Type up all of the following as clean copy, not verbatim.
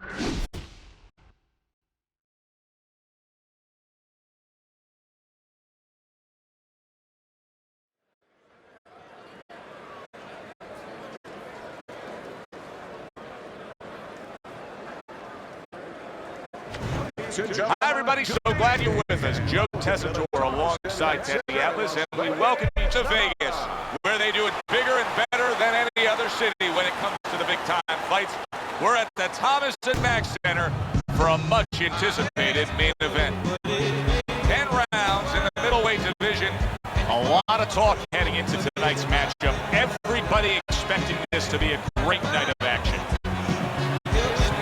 Hi, everybody. So glad you're with us. Joe Tessitore alongside Teddy Atlas, and we welcome you to Vegas, where they do it bigger and better than any other city when it comes to the big-time fights. We're at the Thomas & Mack Center for a much-anticipated main event. 10 rounds in the middleweight division. A lot of talk heading into tonight's matchup. Everybody expecting this to be a great night of action.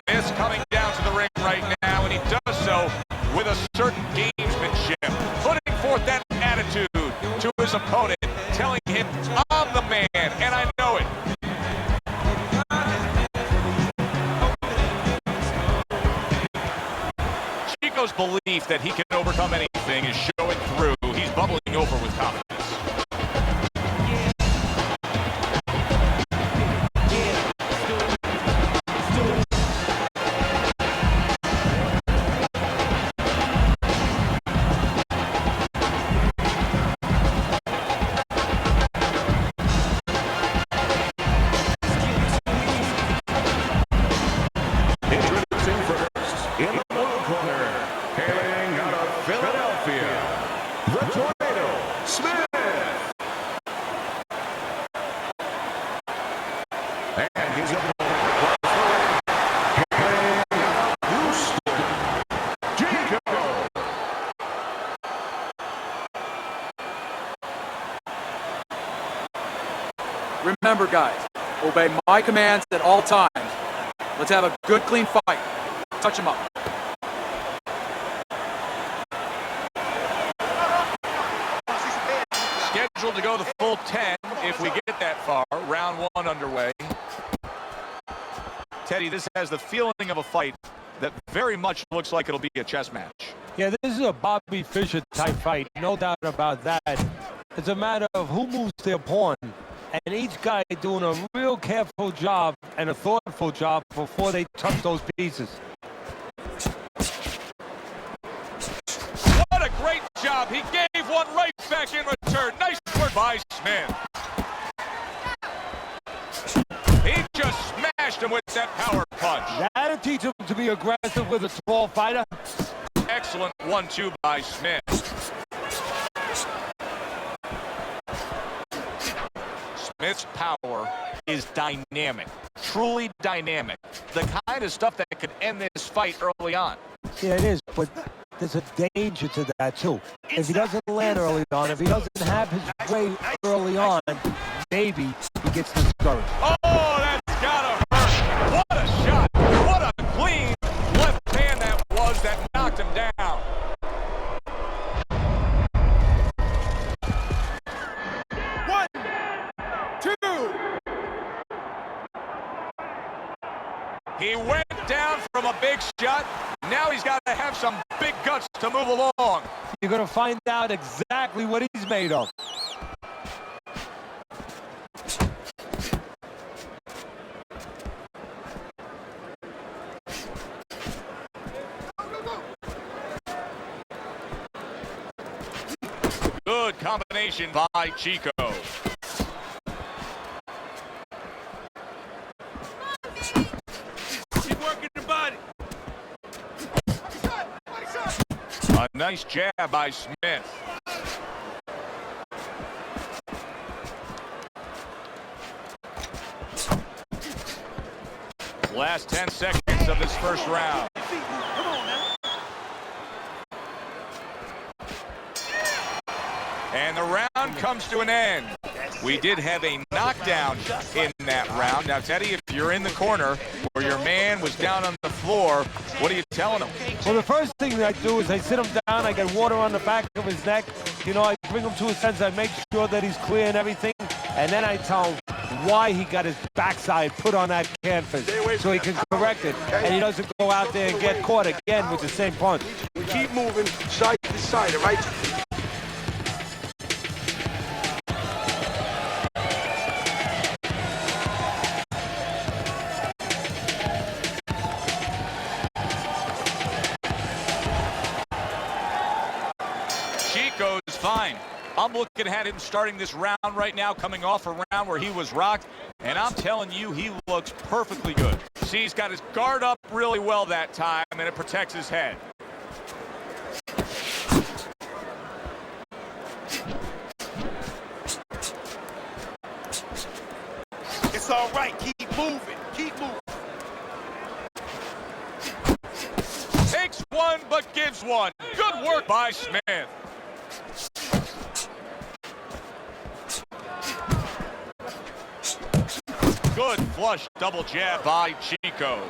Smith's coming down to the ring right now, and he does so with a certain gamesmanship, putting forth that attitude to his opponent, telling him, I'm the man, and I know it. Chico's belief that he can overcome anything is showing through. He's bubbling over with confidence. Remember, guys, obey my commands at all times. Let's have a good, clean fight. Touch him up. Scheduled to go the full 10 if we get that far. Round 1 underway. Teddy, this has the feeling of a fight that very much looks like it'll be a chess match. Yeah, this is a Bobby Fischer type fight, no doubt about that. It's a matter of who moves their pawn, and each guy doing a real careful job and a thoughtful job before they touch those pieces. What a great job. He gave one right back in return. Nice work by Smith. He just smashed him with that power punch. That'll teach him to be aggressive with a tall fighter. Excellent 1-2 by Smith. Smith's power is dynamic, truly dynamic. The kind of stuff that could end this fight early on. Yeah, it is, but there's a danger to that, too. If he doesn't land early on, if he doesn't have his way early on, maybe he gets discouraged. Oh, that's gotta hurt. What a shot. What a clean left hand that was that knocked him down. He went down from a big shot. Now he's got to have some big guts to move along. You're going to find out exactly what he's made of. Good combination by Chico. A nice jab by Smith. Last 10 seconds of this first round. And the round comes to an end. We did have a knockdown in that round. Now, Teddy, if you're in the corner where your man was down on the floor, what are you telling him? Well, the first thing I do is I sit him down, I get water on the back of his neck. You know, I bring him to his senses, I make sure that he's clear and everything. And then I tell him why he got his backside put on that canvas so he can correct it. And he doesn't go out there and get caught again with the same punch. We keep moving side to side, all right? fine. I'm looking at him starting this round right now, coming off a round where he was rocked, and I'm telling you, he looks perfectly good. See, he's got his guard up really well that time, and it protects his head. It's all right. Keep moving. Keep moving. Takes one, but gives one. Good work by Smith. Good flush double jab by Chico.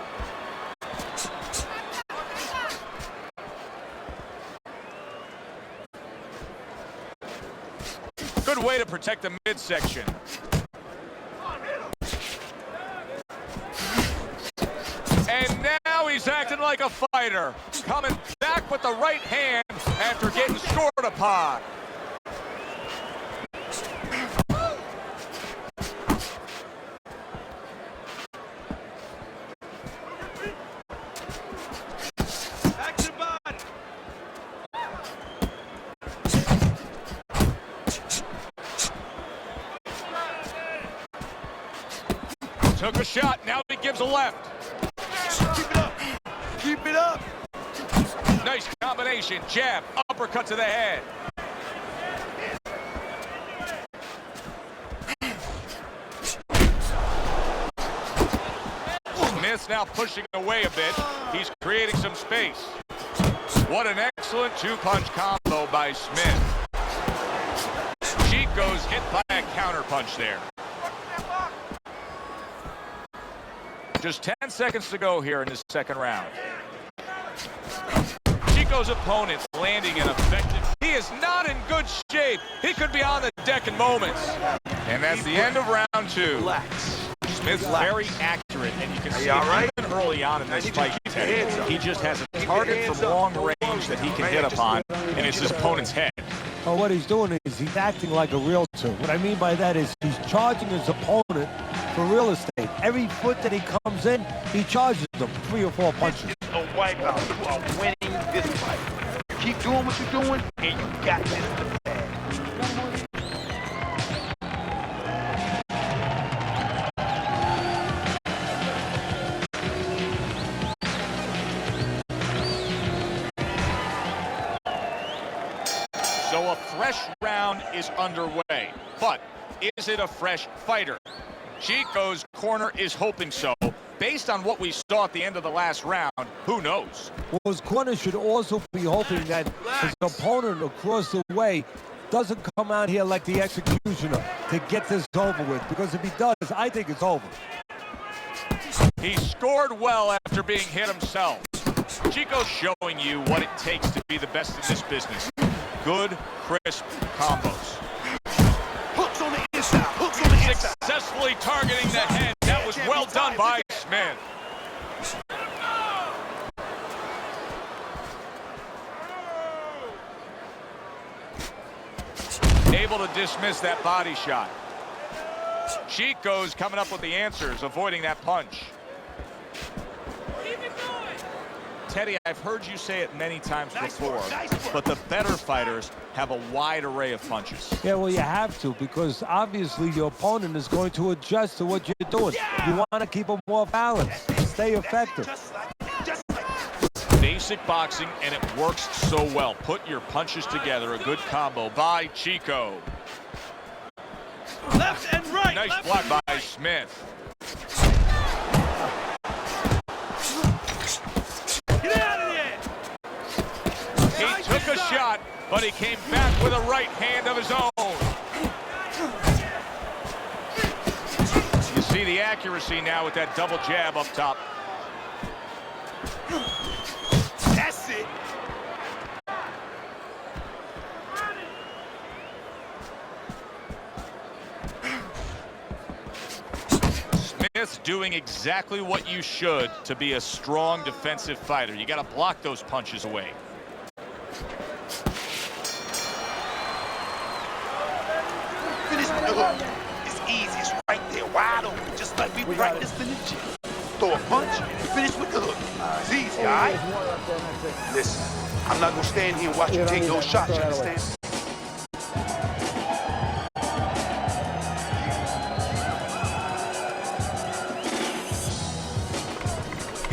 Good way to protect the midsection. And now he's acting like a fighter. Coming back with the right hand after getting scored upon. Took a shot, now he gives a left. Keep it up. Keep it up. Nice combination, jab, uppercut to the head. Smith's now pushing away a bit. He's creating some space. What an excellent two-punch combo by Smith. Chico's hit by a counterpunch there. Just 10 seconds to go here in this second round. Chico's opponent landing an effective. He is not in good shape. He could be on the deck in moments. And that's the end of round two. Relax. Smith's very accurate, and you can see all right? even early on in this fight, he just has a target from long range that he can hit upon, and it's his opponent's head. Well, what he's doing is he's acting like a realtor. What I mean by that is he's charging his opponent for real estate. Every foot that he comes in, he charges them 3 or 4 punches. A wipeout. You are winning this fight. You keep doing what you're doing, and you got this in the bag. So a fresh round is underway, but is it a fresh fighter? Chico's corner is hoping so. Based on what we saw at the end of the last round, who knows? Well, his corner should also be hoping that his opponent across the way doesn't come out here like the executioner to get this over with, because if he does, I think it's over. He scored well after being hit himself. Chico's showing you what it takes to be the best in this business. Good, crisp combos. Hooks on the inside. Hooks on the inside. Successfully targeting the head. That was well done by Smith. Able to dismiss that body shot. Chico's coming up with the answers, avoiding that punch. Teddy, I've heard you say it many times before, but the better fighters have a wide array of punches. Yeah, well, you have to, because obviously your opponent is going to adjust to what you're doing. You want to keep him more balanced, stay effective. Basic boxing, and it works so well. Put your punches together. A good combo by Chico. Left and right. Nice block by Smith. Get out of there. He took a shot, but he came back with a right hand of his own. You see the accuracy now with that double jab up top. That's it. Smith's doing exactly what you should to be a strong defensive fighter. You got to block those punches away. Finish with the hook. It's easy. It's right there, wide open, just like we practiced in the gym. Throw a punch, finish with the hook. It's easy, all right? Listen, I'm not going to stand here and watch you take those shots, you understand?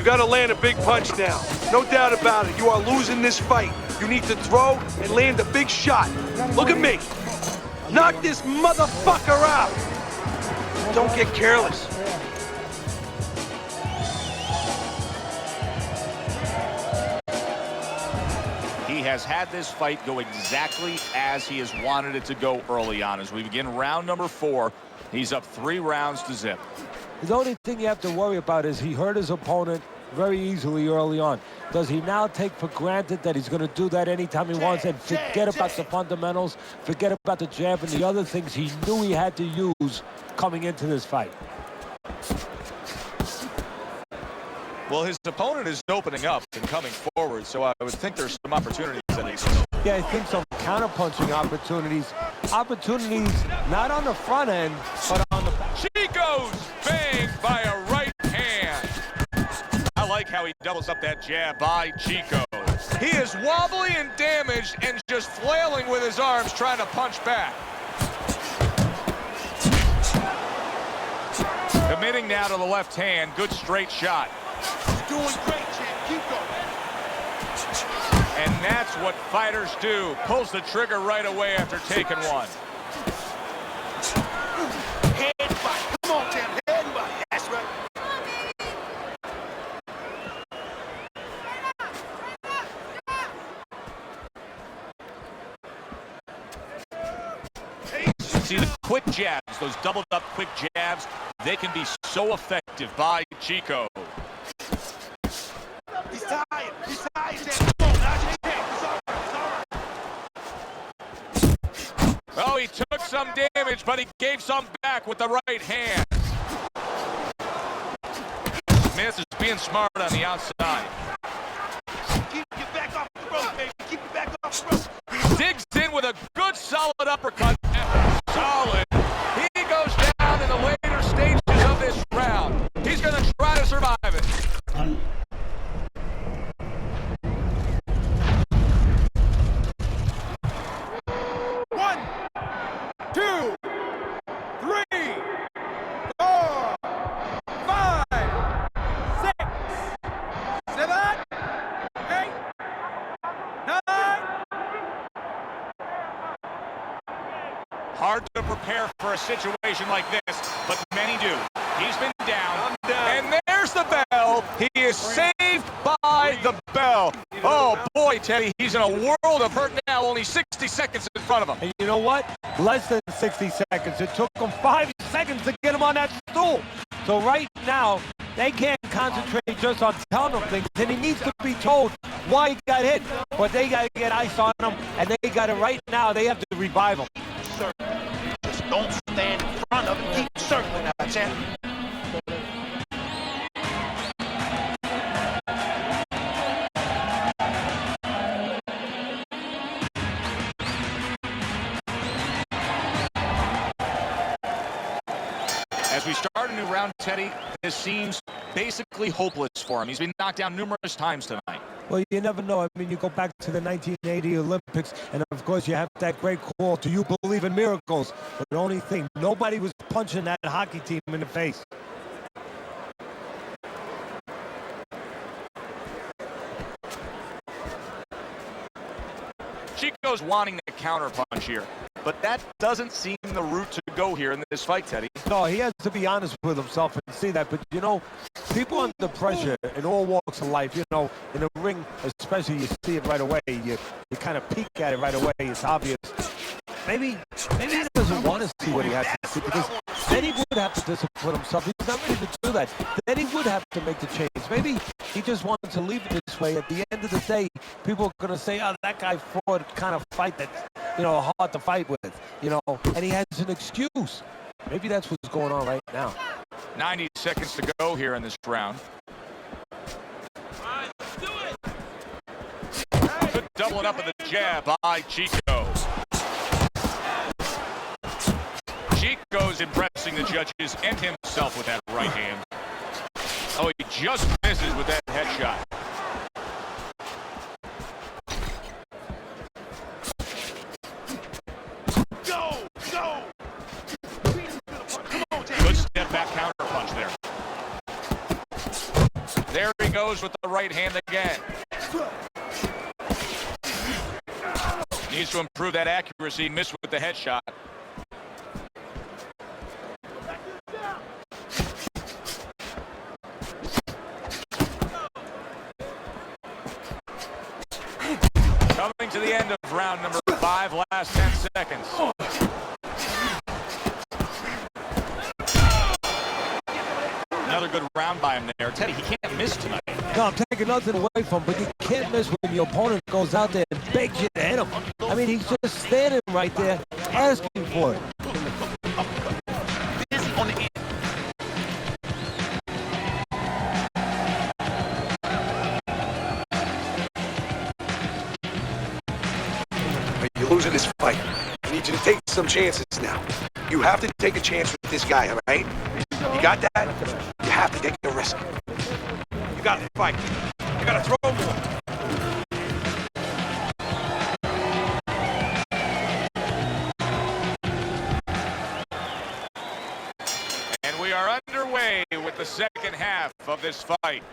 You gotta land a big punch now. No doubt about it. You are losing this fight. You need to throw and land a big shot. Look at me. Knock this motherfucker out. Don't get careless. He has had this fight go exactly as he has wanted it to go early on. As we begin round number 4, he's up 3 rounds to zip. The only thing you have to worry about is he hurt his opponent very easily early on. Does he now take for granted that he's going to do that anytime he wants and forget about the fundamentals, forget about the jab and the other things he knew he had to use coming into this fight? Well, his opponent is opening up and coming forward, so I would think there's some opportunities that exist. Yeah, I think some counterpunching opportunities. Opportunities not on the front end, but on the back. Chico's banged by a right hand. I like how he doubles up that jab by Chico. He is wobbly and damaged and just flailing with his arms trying to punch back. Committing now to the left hand. Good straight shot. You're doing great, champ. Keep going. And that's what fighters do. Pulls the trigger right away after taking one. Headbutt. Come on, champ. Headbutt. That's right. See the quick jabs, those doubled up quick jabs, they can be so effective by Chico. He's tired. He's tired, champ. Come on, now, champ. It's all right. It's all right. Oh, he took some damage, but he gave some back with the right hand. Smith is being smart on the outside. Keep your back off the rope, baby. Keep your back off the rope. He digs in with a good solid uppercut. Solid. He goes down in the later stages of this round. He's going to try to survive it. One, two, three, 4, 5, 6, 7, 8, 9. Hard to prepare for a situation like this, but many do. He's been down, and there's the bell. He is saved by the bell. Oh, boy, Teddy, he's in a world of hurt now, only 60 seconds in front of him. And you know what? Less than 60 seconds. It took them 5 seconds to get him on that stool. So right now, they can't concentrate just on telling him things, and he needs to be told why he got hit. But they got to get ice on him, and they got to right now, they have to revive him. Just don't stand in front of him. Keep circling now, champ. As we start a new round, Teddy, this seems basically hopeless for him. He's been knocked down numerous times tonight. Well, you never know. I mean, you go back to the 1980 Olympics, and of course you have that great call, "Do you believe in miracles?" But the only thing, nobody was punching that hockey team in the face. Chico's wanting the counterpunch here, but that doesn't seem the route to go here in this fight, Teddy. No, he has to be honest with himself and see that. But, you know, people under pressure in all walks of life, you know, in the ring especially, you see it right away. You kind of peek at it right away. It's obvious. Maybe he doesn't want to see what he has to see, because then he would have to discipline himself. He's not ready to do that. Then he would have to make the change. Maybe he just wanted to leave it this way. At the end of the day, people are going to say, "Oh, that guy fought a kind of fight that's, you know, hard to fight with," you know, and he has an excuse. Maybe that's what's going on right now. 90 seconds to go here in this round. Good doubling up of the jab by Chico. Chico's impressing the judges and himself with that right hand. Oh, he just misses with that headshot. Go! Go! Good step back counter punch there. There he goes. goes with the right hand again. Needs to improve that accuracy. Missed with the headshot. Coming to the end of round number 5, last 10 seconds. Another good round by him there. Teddy, he can't miss tonight. No, I'm taking nothing away from him, but you can't miss when your opponent goes out there and begs you to hit him. I mean, he's just standing right there asking for it. This on the end. You're losing this fight. I need you to take some chances now. You have to take a chance with this guy, all right? You got that? You have to take a risk. You got to fight. You got to throw more. And we are underway with the second half of this fight.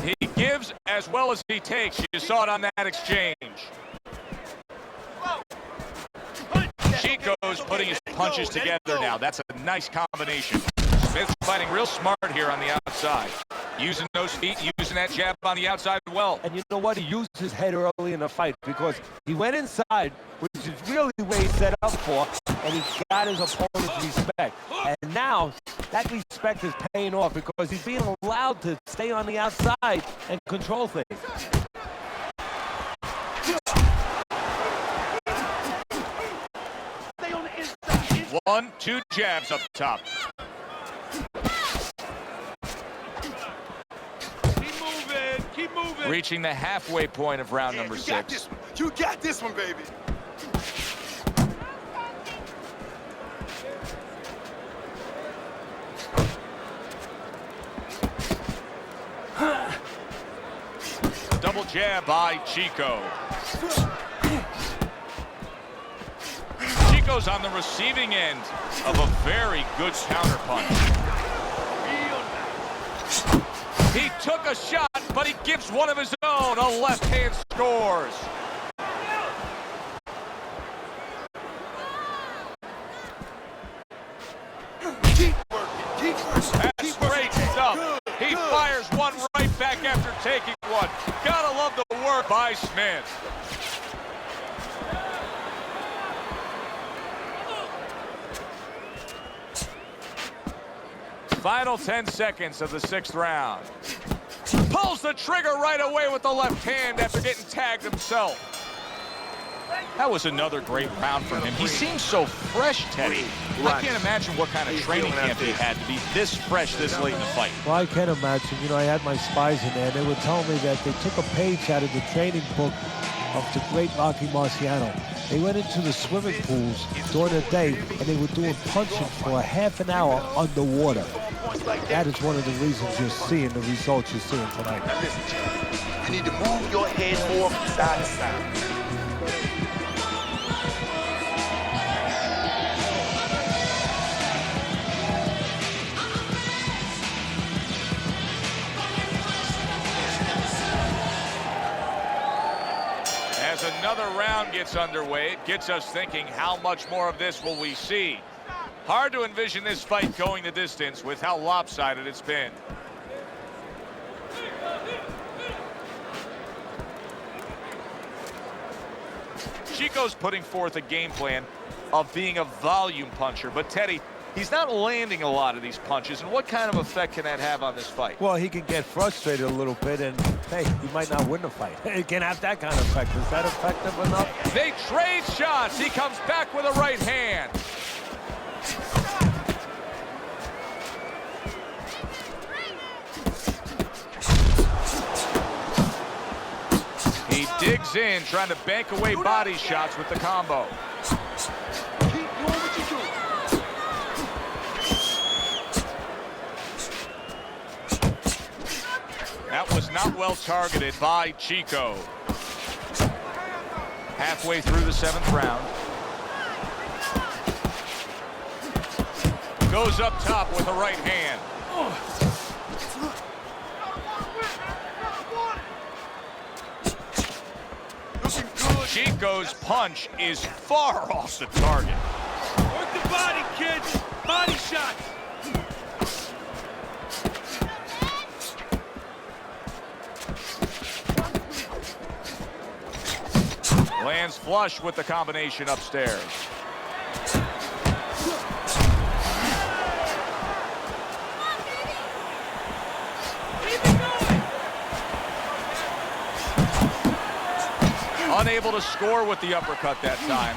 He gives as well as he takes. You saw it on that exchange. Chico's putting his punches together now. That's a nice combination. Smith's fighting real smart here on the outside. Using those feet, using that jab on the outside well. And you know what? He used his head early in the fight because he went inside, which is really where he set up for, and he got his opponent's respect. And now that respect is paying off because he's being allowed to stay on the outside and control things. Stay on the inside. 1, 2 jabs up top. Keep moving. Reaching the halfway point of round number 6. You got this one, baby. Double jab by Chico. Chico's on the receiving end of a very good counterpunch. He took a shot, but he gives one of his own. A left hand scores. Keep working. That's great stuff. He fires one right back after taking one. Gotta love the work by Smith. Final 10 seconds of the 6th round. Pulls the trigger right away with the left hand after getting tagged himself. That was another great round from him. He seems so fresh, Teddy. I can't imagine what kind of training camp he had to be this fresh this late in the fight. Well, I can imagine. You know, I had my spies in there, and they were telling me that they took a page out of the training book of the great Rocky Marciano. They went into the swimming pools during the day, and they were doing punching for a half an hour underwater. That is one of the reasons you're seeing the results you're seeing tonight. Now listen, Jimmy. You need to move your head more from side to side. As another round gets underway, it gets us thinking, how much more of this will we see? Hard to envision this fight going the distance with how lopsided it's been. Chico's putting forth a game plan of being a volume puncher, but Teddy, he's not landing a lot of these punches, and what kind of effect can that have on this fight? Well, he can get frustrated a little bit, and hey, he might not win the fight. It can have that kind of effect. Is that effective enough? They trade shots. He comes back with a right hand. He digs in, trying to bank away body shots with the combo. Keep doing what you're doing. That was not well targeted by Chico. Halfway through the 7th round. Goes up top with a right hand. Chico's punch is far off the target. Work the body, kids. Body shots. Lands flush with the combination upstairs. Unable to score with the uppercut that time.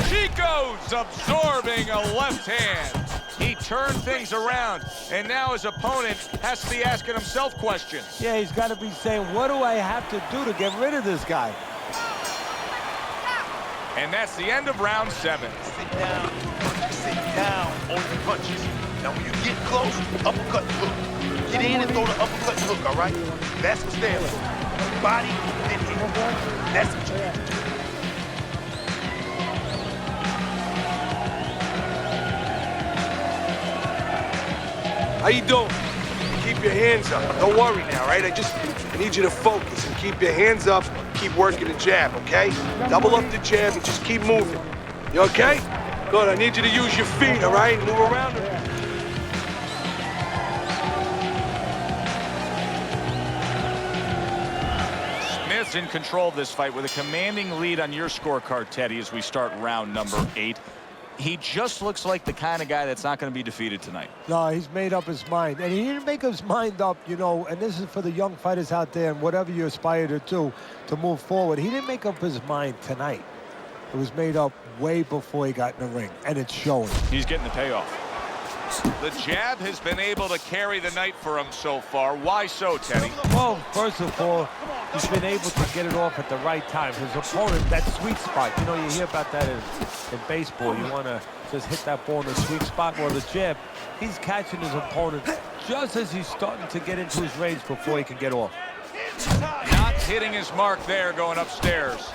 Chico's absorbing a left hand. He turned things around, and now his opponent has to be asking himself questions. Yeah, he's got to be saying, what do I have to do to get rid of this guy? And that's the end of round 7. Sit down on your punches. Now when you get close, uppercut and hook. Get in and throw the uppercut and hook, all right? That's what's there. Body, then hit. That's what you do. How you doing? Keep your hands up. Don't worry now, right? I need you to focus and keep your hands up. Keep working the jab, okay? Double up the jab and just keep moving. You okay? Good. I need you to use your feet, all right? Move around. Smith's in control of this fight with a commanding lead on your scorecard, Teddy, as we start round number 8. He just looks like the kind of guy that's not going to be defeated tonight. No, he's made up his mind. And he didn't make his mind up, you know, and this is for the young fighters out there and whatever you aspire to do to move forward. He didn't make up his mind tonight. It was made up way before he got in the ring, and it's showing. He's getting the payoff. The jab has been able to carry the night for him so far. Why so, Teddy? Well, first of all, he's been able to get it off at the right time. His opponent, that sweet spot, you know, you hear about that in baseball. You want to just hit that ball in the sweet spot. Well, the jab, he's catching his opponent just as he's starting to get into his range before he can get off. Not hitting his mark there, going upstairs.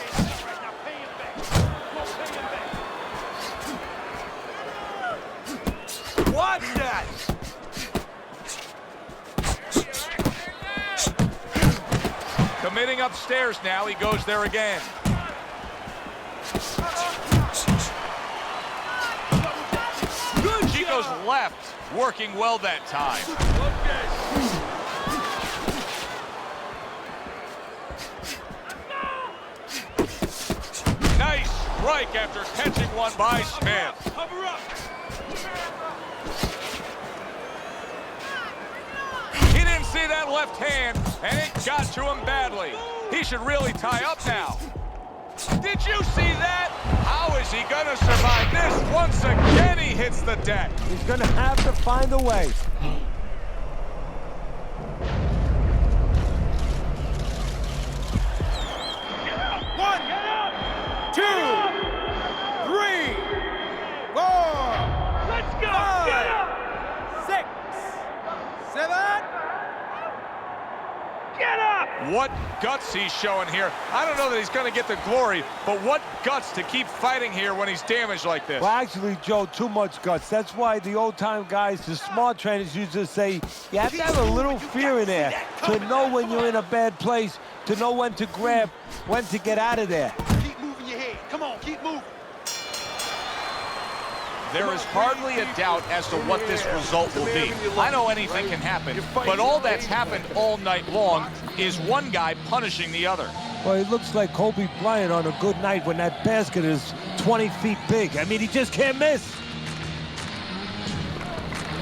Watch that! Committing upstairs now. He goes there again. Good. Chico's left, working well that time. Nice strike after catching one by Smith. Cover up! He didn't see that left hand, and it got to him badly. He should really tie up now. Did you see that? How is he going to survive this? Once again, he hits the deck. He's going to have to find a way. One, two, three, four. Let's go! Five, 6, 7. Get up! What guts he's showing here. I don't know that he's going to get the glory, but what guts to keep fighting here when he's damaged like this. Well, actually, Joe, too much guts. That's why the old-time guys, the smart trainers used to say, you have to have a little fear in there to know when you're in a bad place, to know when to grab, when to get out of there. Keep moving your head. Come on, keep moving. There is hardly a doubt as to what this result will be. I know anything can happen, but all that's happened all night long is one guy punishing the other. Well, it looks like Kobe Bryant on a good night when that basket is 20 feet big. I mean, he just can't miss.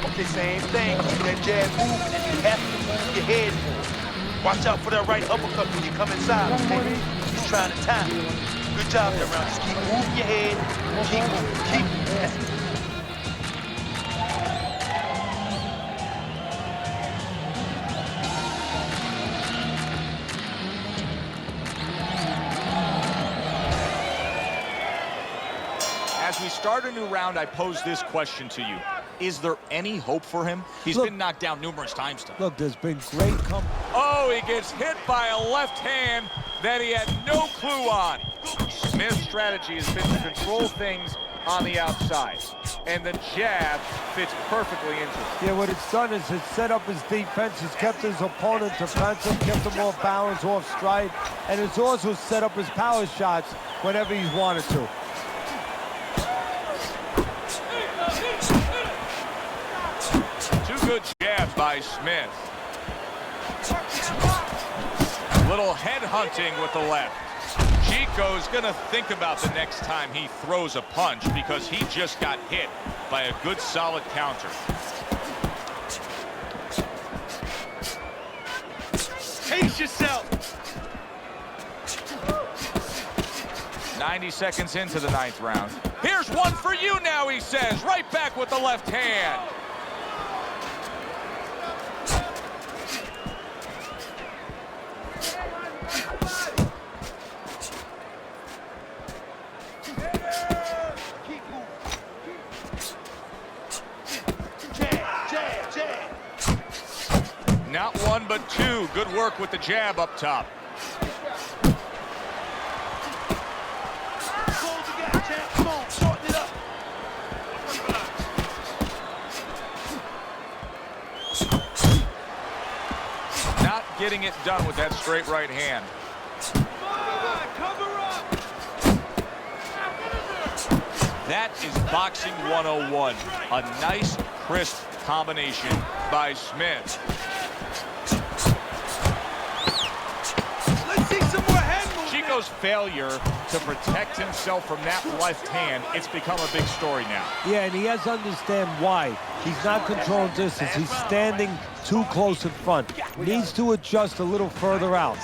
Okay, same thing. Keep that jab moving, and you have to move your head more. Watch out for that right uppercut when you come inside, okay? He's trying to time you. Good job there, round. Just keep moving your head. Keep moving. Keep moving. That's it. As we start a new round, I pose this question to you. Is there any hope for him? He's been knocked down numerous times tonight. Look, there's been great Oh, he gets hit by a left hand that he had no clue on. Smith's strategy has been to control things on the outside. and the jab fits perfectly into it. Yeah, what it's done is it's set up his defense, it's kept his opponent defensive, kept him off balance, off stride, and it's also set up his power shots whenever he's wanted to. Two good jabs by Smith. Little head hunting with the left. Chico's gonna think about the next time he throws a punch because he just got hit by a good solid counter. Pace yourself. 90 seconds into the 9th round. Here's one for you now, he says. Right back with the left hand. Not one, but two. Good work with the jab up top. Not getting it done with that straight right hand. That is boxing 101. A nice, crisp combination by Smith. Let's see some more head movement. Chico's failure to protect himself from that left hand, it's become a big story now. Yeah, and he has to understand why. He's not controlling distance. He's standing too close in front. Needs to adjust a little further out.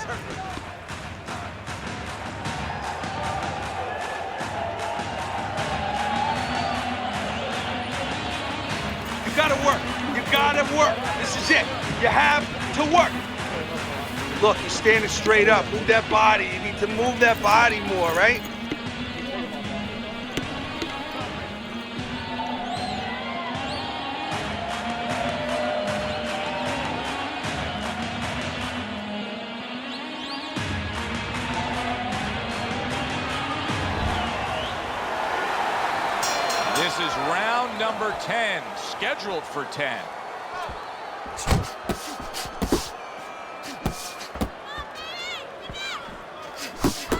You gotta work. You gotta work. This is it. You have to work. Look, you're standing straight up. Move that body. You need to move that body more, right? This is round number 10, scheduled for 10.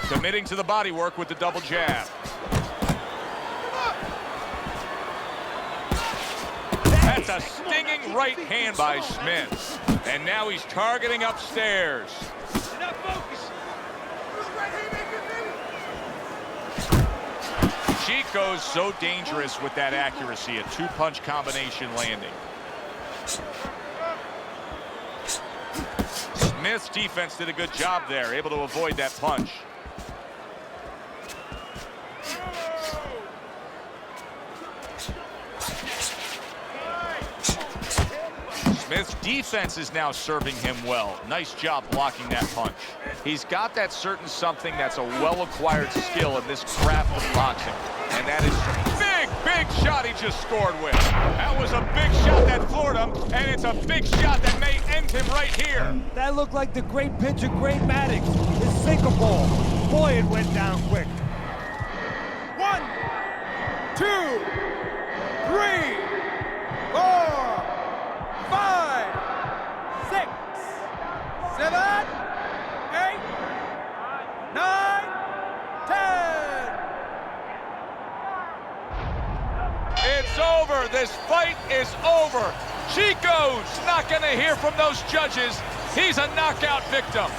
Committing to the body work with the double jab. That's a stinging right hand by Smith. And now he's targeting upstairs. You're not focused. Chico's so dangerous with that accuracy, a two-punch combination landing. Smith's defense did a good job there, able to avoid that punch. Smith's defense is now serving him well. Nice job blocking that punch. He's got that certain something that's a well-acquired skill in this craft of boxing. And that is big shot he just scored with. That was a big shot that floored him, and it's a big shot that may end him right here. That looked like the great pitcher, Great Maddox. His sinker ball. Boy, it went down quick. 1, 2, 3, 4, 5, 6, 7, 8, 9, 10. It's over. This fight is over. Chico's not going to hear from those judges. He's a knockout victim.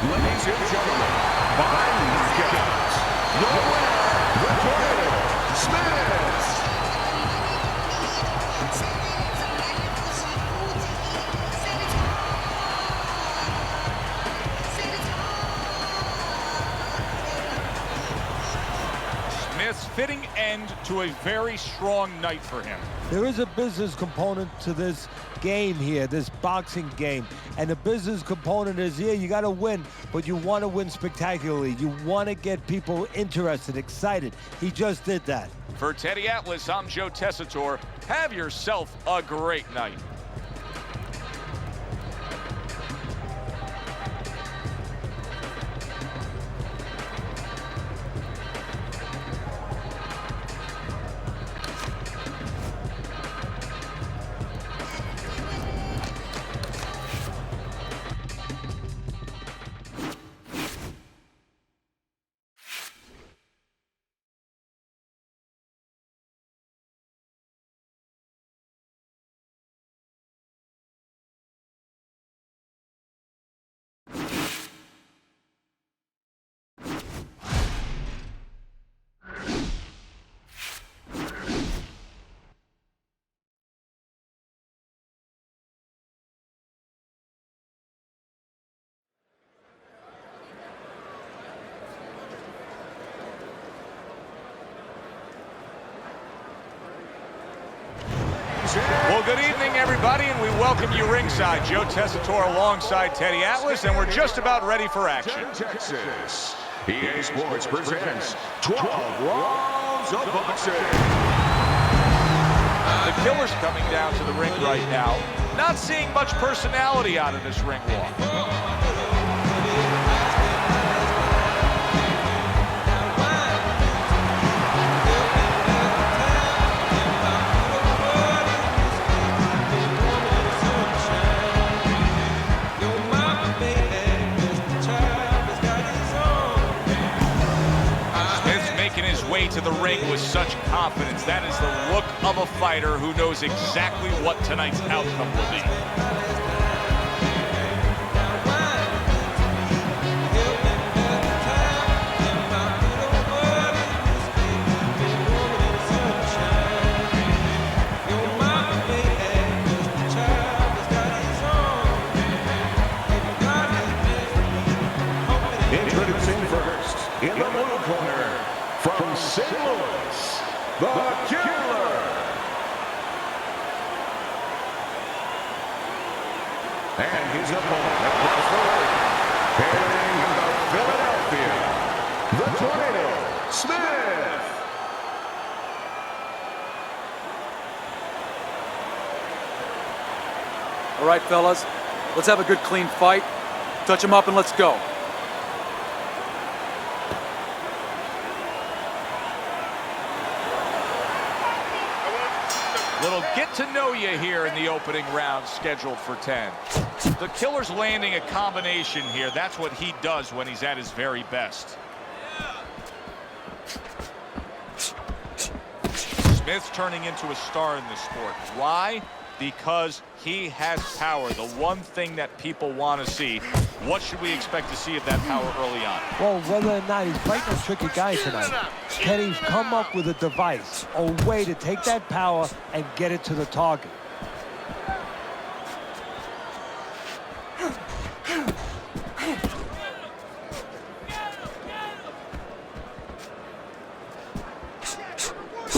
Ladies and gentlemen, by knockout, the winner, the Jordan Smith. Smith's fitting end to a very strong night for him. There is a business component to this game here, this boxing game. And the business component is, yeah, you got to win, but you want to win spectacularly. You want to get people interested, excited. He just did that. For Teddy Atlas, I'm Joe Tessitore. Have yourself a great night. Well, good evening, everybody, and we welcome you ringside. Joe Tessitore alongside Teddy Atlas, and we're just about ready for action. Texas. EA Sports presents 12 Rounds of Boxing. The Killer's coming down to the ring right now. Not seeing much personality out of this ring walk. His way to the ring with such confidence. That is the look of a fighter who knows exactly what tonight's outcome will be. Introducing first, in the blue corner, from St. Louis, the Killer. And his opponent across the ring, hailing out of Philadelphia, the Tornado, Smith. All right, fellas, let's have a good, clean fight. Touch him up and let's go. Little get to know you here in the opening round scheduled for 10. The Killer's landing a combination here. That's what he does when he's at his very best. Smith's turning into a star in this sport. Why? Because he has power, the one thing that people want to see. What should we expect to see of that power early on? Well, whether or not he's fighting a tricky guy tonight, Teddy's come up with a device, a way to take that power and get it to the target.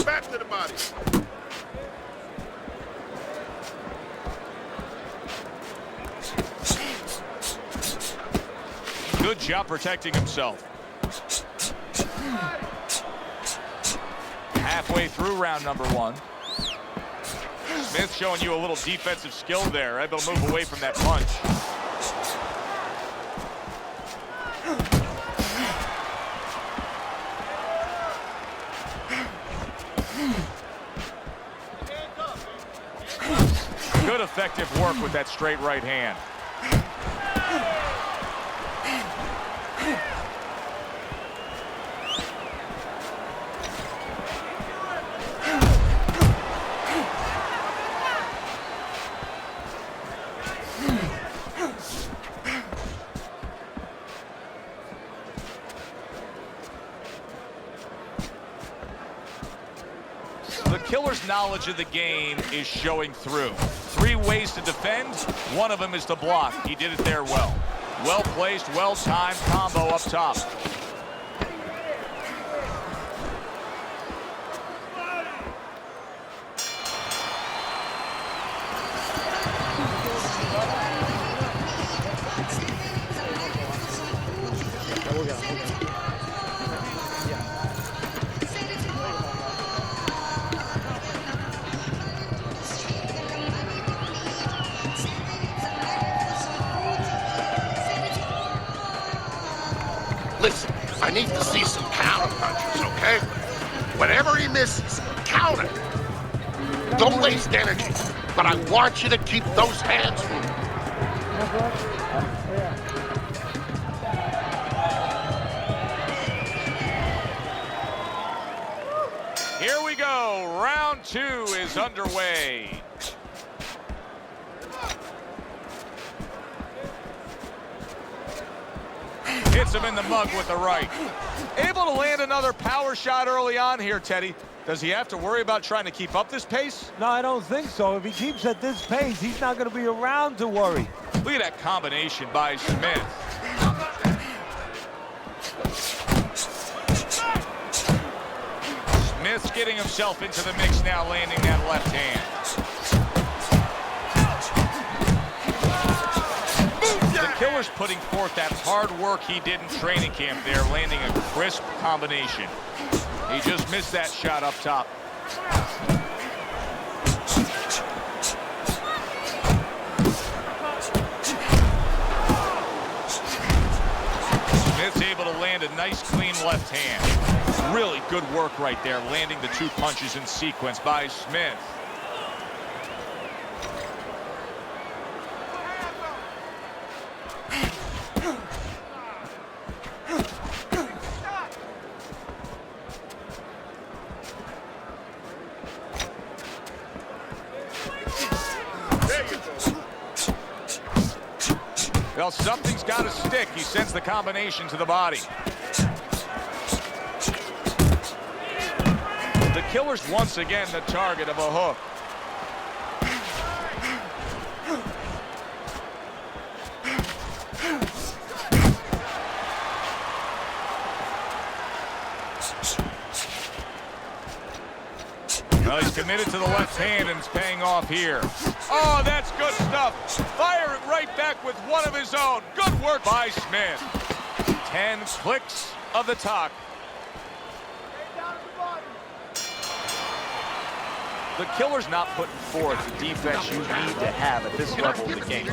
Back to the body. Good job protecting himself. Halfway through round number 1. Smith showing you a little defensive skill there, able to move away from that punch. Good effective work with that straight right hand. The Killer's knowledge of the game is showing through. 3 ways to defend. One of them is to block. He did it there well. Well-placed, well-timed combo up top. Listen, I need to see some counter punches, okay? Whenever he misses, counter. Don't waste energy, but I want you to keep those hands moving. Here we go. Round 2 is underway. Hits him in the mug with the right. Able to land another power shot early on here, Teddy. Does he have to worry about trying to keep up this pace? No, I don't think so. If he keeps at this pace, he's not going to be around to worry. Look at that combination by Smith. Smith's getting himself into the mix now, landing that left hand. Killer's putting forth that hard work he did in training camp there, landing a crisp combination. He just missed that shot up top. Smith's able to land a nice, clean left hand. Really good work right there, landing the 2 punches in sequence by Smith. Well, something's got to stick. He sends the combination to the body. The Killer's once again the target of a hook. Well, he's committed to the left hand, and it's paying off here. Oh, that's good stuff. Fire it right back with one of his own. Good work by Smith. 10 clicks of the talk. The Killer's not putting forth the defense you need to have at this level of the game.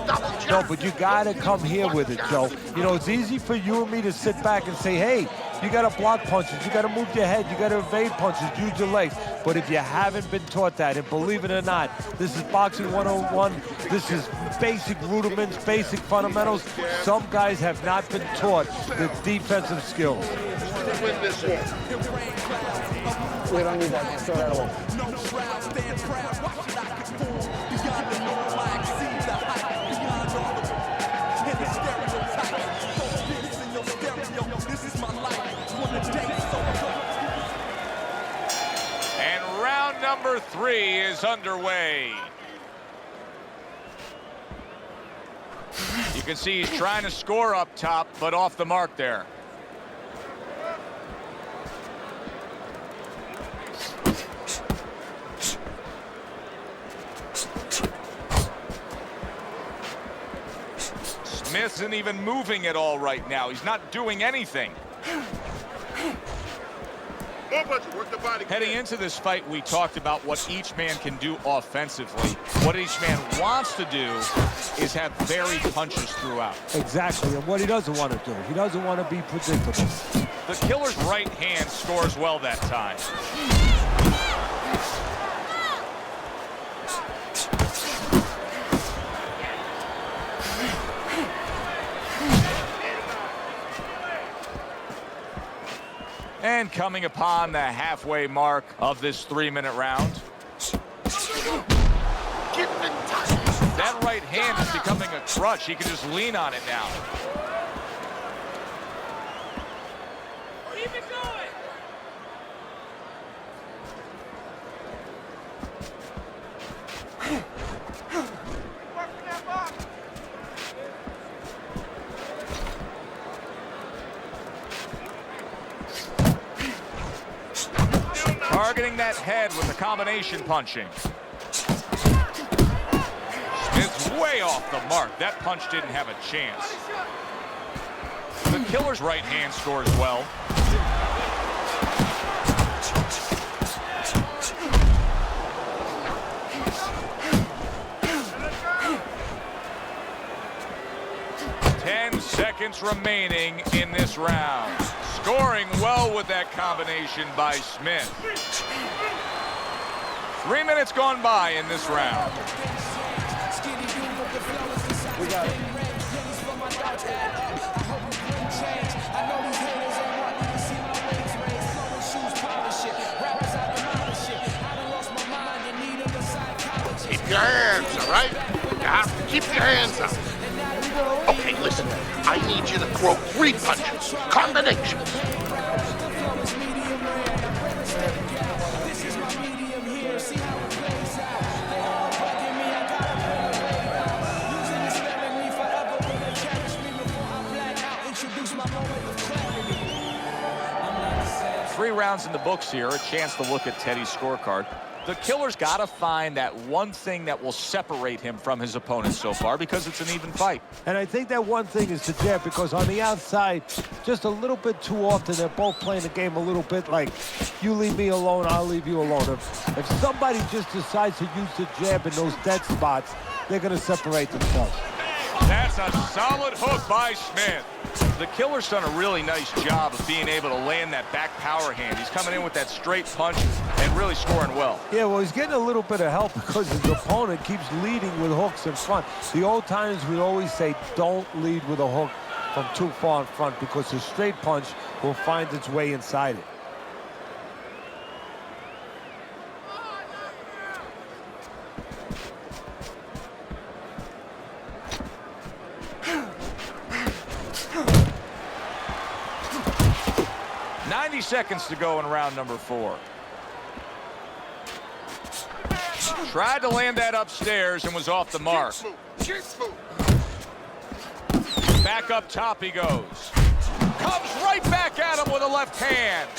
No, but you got to come here with it, Joe. You know, it's easy for you and me to sit back and say, hey, you got to block punches, you got to move your head, you got to evade punches, use your legs. But if you haven't been taught that, and believe it or not, this is boxing 101. This is basic rudiments, basic fundamentals. Some guys have not been taught the defensive skills. We don't need that. Throw that away. And round number 3 is underway. You can see he's trying to score up top, but off the mark there. Smith isn't even moving at all right now. He's not doing anything. Heading into this fight, we talked about what each man can do offensively. What each man wants to do is have varied punches throughout. Exactly, and what he doesn't want to do. He doesn't want to be predictable. The Killer's right hand scores well that time. And coming upon the halfway mark of this 3-minute round. That right hand is becoming a crutch. He can just lean on it now. Keep it going. Working that box. Targeting that head with the combination punching. Smith's way off the mark. That punch didn't have a chance. The Killer's right hand scores well. Seconds remaining in this round. Scoring well with that combination by Smith. 3 minutes gone by in this round. We got it. Keep your hands, all right? You have to keep your hands up. Okay, listen. I need you to throw 3 punches. Combinations. Three rounds in the books here. A chance to look at Teddy's scorecard. The killer's got to find that one thing that will separate him from his opponent so far, because it's an even fight. And I think that one thing is the jab, because on the outside, just a little bit too often, they're both playing the game a little bit like, you leave me alone, I'll leave you alone. If somebody just decides to use the jab in those dead spots, they're going to separate themselves. That's a solid hook by Smith. The killer's done a really nice job of being able to land that back power hand. He's coming in with that straight punch and really scoring well. Yeah, well, he's getting a little bit of help because his opponent keeps leading with hooks in front. The old timers would always say, don't lead with a hook from too far in front, because the straight punch will find its way inside it. Seconds to go in round number 4. Tried to land that upstairs and was off the mark. Back up top he goes. Comes right back at him with a left hand.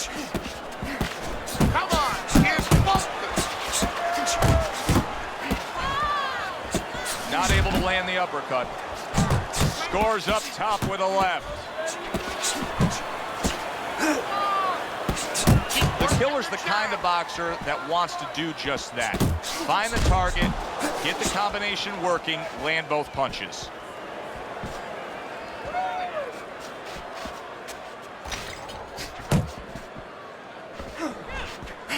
Come on, get Not able to land the uppercut. Scores up top with a left. The killer's the kind of boxer that wants to do just that. Find the target, get the combination working, land both punches.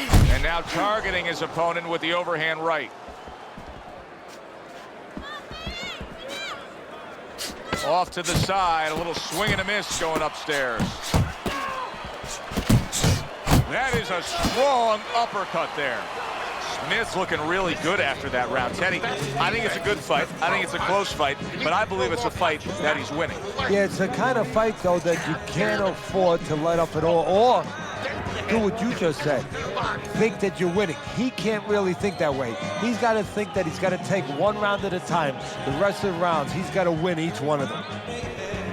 And now targeting his opponent with the overhand right. Off to the side, a little swing and a miss going upstairs. That is a strong uppercut there. Smith's looking really good after that round. Teddy, I think it's a good fight. I think it's a close fight, but I believe it's a fight that he's winning. Yeah, it's the kind of fight, though, that you can't afford to let up at all, or do what you just said. Think that you're winning. He can't really think that way. He's got to think that he's got to take one round at a time. The rest of the rounds, he's got to win each one of them.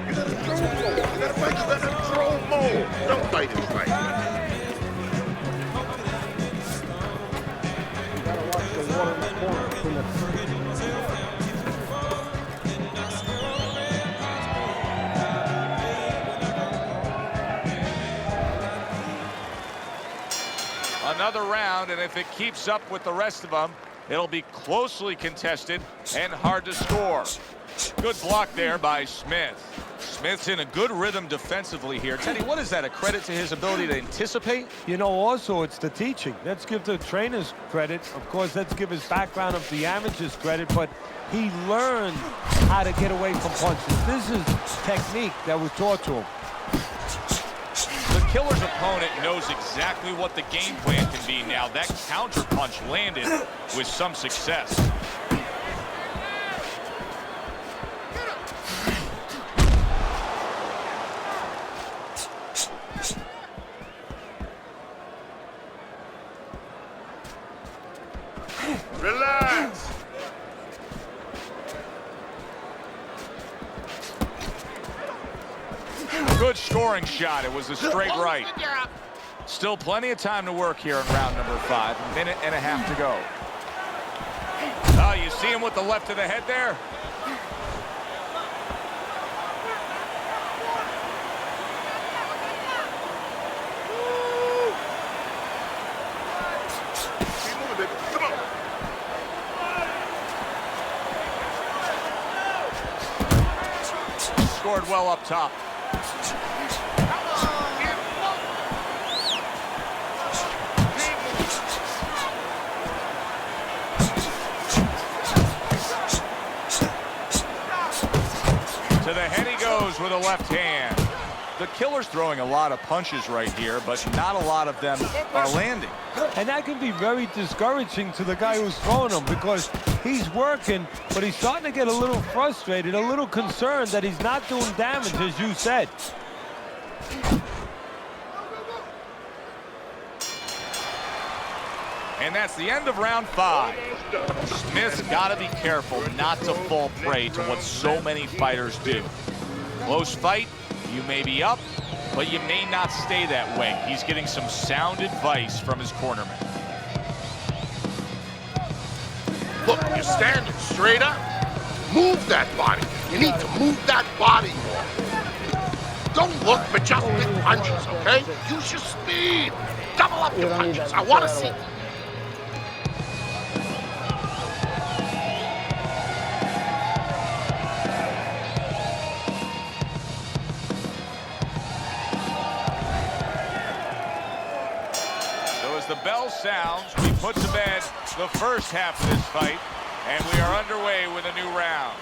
You gotta fight, you gotta throw more. Don't fight his fight. Another round, and if it keeps up with the rest of them, it'll be closely contested and hard to score. Good block there by Smith. Smith's in a good rhythm defensively here. Teddy, what is that, a credit to his ability to anticipate? You know, also, it's the teaching. Let's give the trainers credit. Of course, let's give his background of the amateurs credit, but he learned how to get away from punches. This is technique that was taught to him. The killer's opponent knows exactly what the game plan can be now. That counter punch landed with some success. Relax. Good scoring shot. It was a straight right. Still plenty of time to work here in round number 5. A minute and a half to go. Oh, you see him with the left of the head there? Keep moving, baby. Come on. Scored well up top. To the head he goes with a left hand. The killer's throwing a lot of punches right here, but not a lot of them are landing. And that can be very discouraging to the guy who's throwing them, because he's working, but he's starting to get a little frustrated, a little concerned that he's not doing damage, as you said. And that's the end of round 5. Smith's got to be careful not to fall prey to what so many fighters do. Close fight, you may be up, but you may not stay that way. He's getting some sound advice from his cornerman. You're standing straight up. Move that body. You need to move that body more. Don't look for just big punches, okay? Use your speed. Double up your punches. I want to see. So as the bell sounds, we put to bed the first half of this fight, and we are underway with a new round.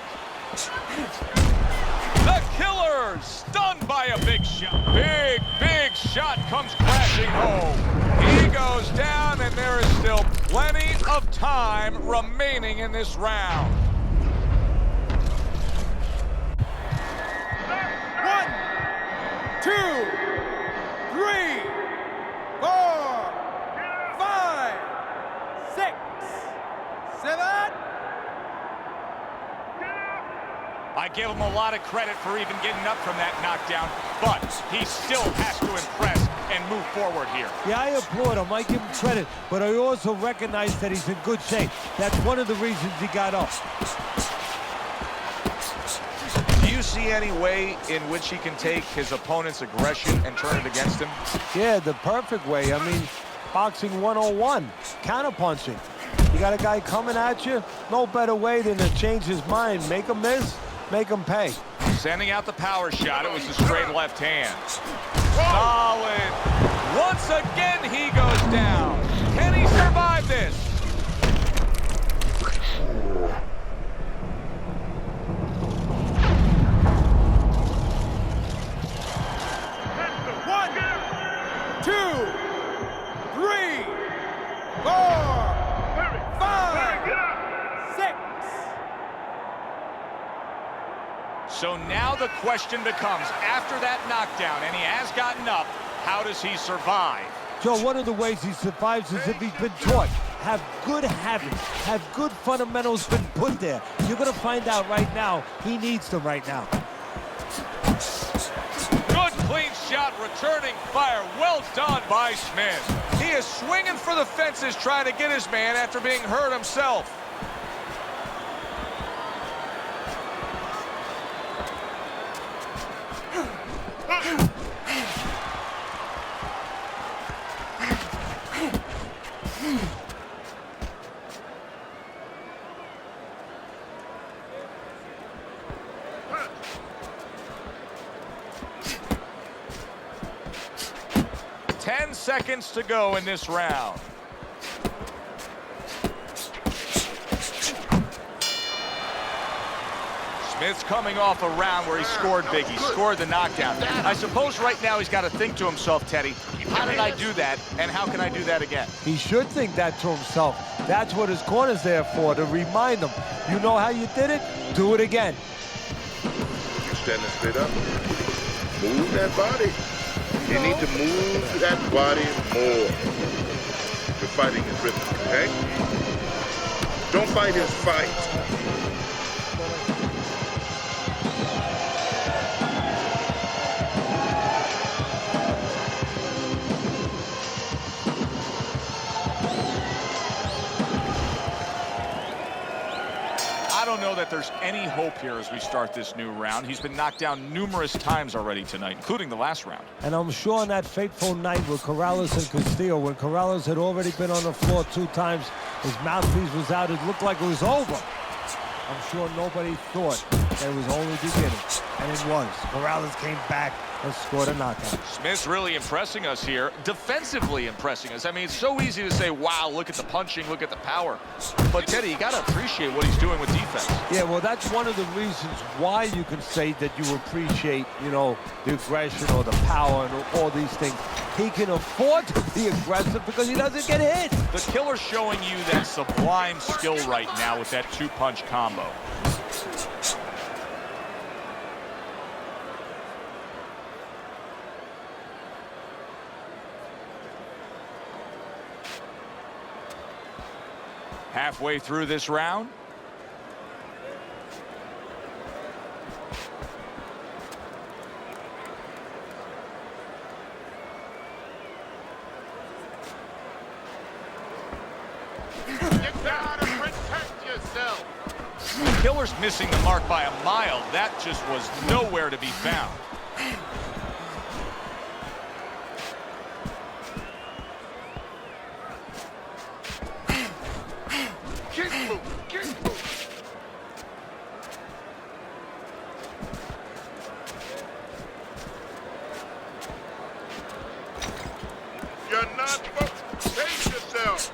The Killer stunned by a big shot. Big shot comes crashing home. He goes down, and there is still plenty of time remaining in this round. 1, 2, 3, 4, 5, 6, 7. I give him a lot of credit for even getting up from that knockdown, but he still has to impress and move forward here. Yeah, I applaud him. I give him credit, but I also recognize that he's in good shape. That's one of the reasons he got up. Do you see any way in which he can take his opponent's aggression and turn it against him? Yeah, the perfect way. I mean, boxing 101, counterpunching. You got a guy coming at you, no better way than to change his mind. Make him miss, make him pay. Sending out the power shot. It was the straight left hand. Solid. Once again, he goes down. Can he survive this? One, 2, 3, 4, 5, 6. So now the question becomes, after that knockdown, and he has gotten up, how does he survive? Joe, one of the ways he survives is if he's been taught. Have good habits, have good fundamentals been put there. You're going to find out right now he needs them right now. Good clean shot, returning fire. Well done by Smith. He is swinging for the fences, trying to get his man after being hurt himself. Ten seconds to go in this round. Smith's coming off a round where he scored big. He scored the knockdown. I suppose right now he's got to think to himself, Teddy, how did I do that, and how can I do that again? He should think that to himself. That's what his corner's there for, to remind him. You know how you did it? Do it again. You're standing straight up. Move that body. You need to move that body more. You're fighting his rhythm, okay? Don't fight his fight. I don't know that there's any hope here as we start this new round. He's been knocked down numerous times already tonight, including the last round. And I'm sure on that fateful night with Corrales and Castillo, when Corrales had already been on the floor 2 times, his mouthpiece was out, it looked like it was over. I'm sure nobody thought that it was only beginning, and it was. Corrales came back and scored a knockout. Smith's really impressing us here, defensively impressing us. I mean, it's so easy to say, wow, look at the punching, look at the power. But, Teddy, you got to appreciate what he's doing with defense. Yeah, well, that's one of the reasons why you can say that you appreciate, you know, the aggression or the power and all these things. He can afford to be aggressive because he doesn't get hit. The Killer's showing you that sublime skill right now with that 2-punch combo. Halfway through this round. You gotta protect yourself. Killer's missing the mark by a mile. That just was nowhere to be found. Keep moving, keep moving. You're not supposed to pace yourself.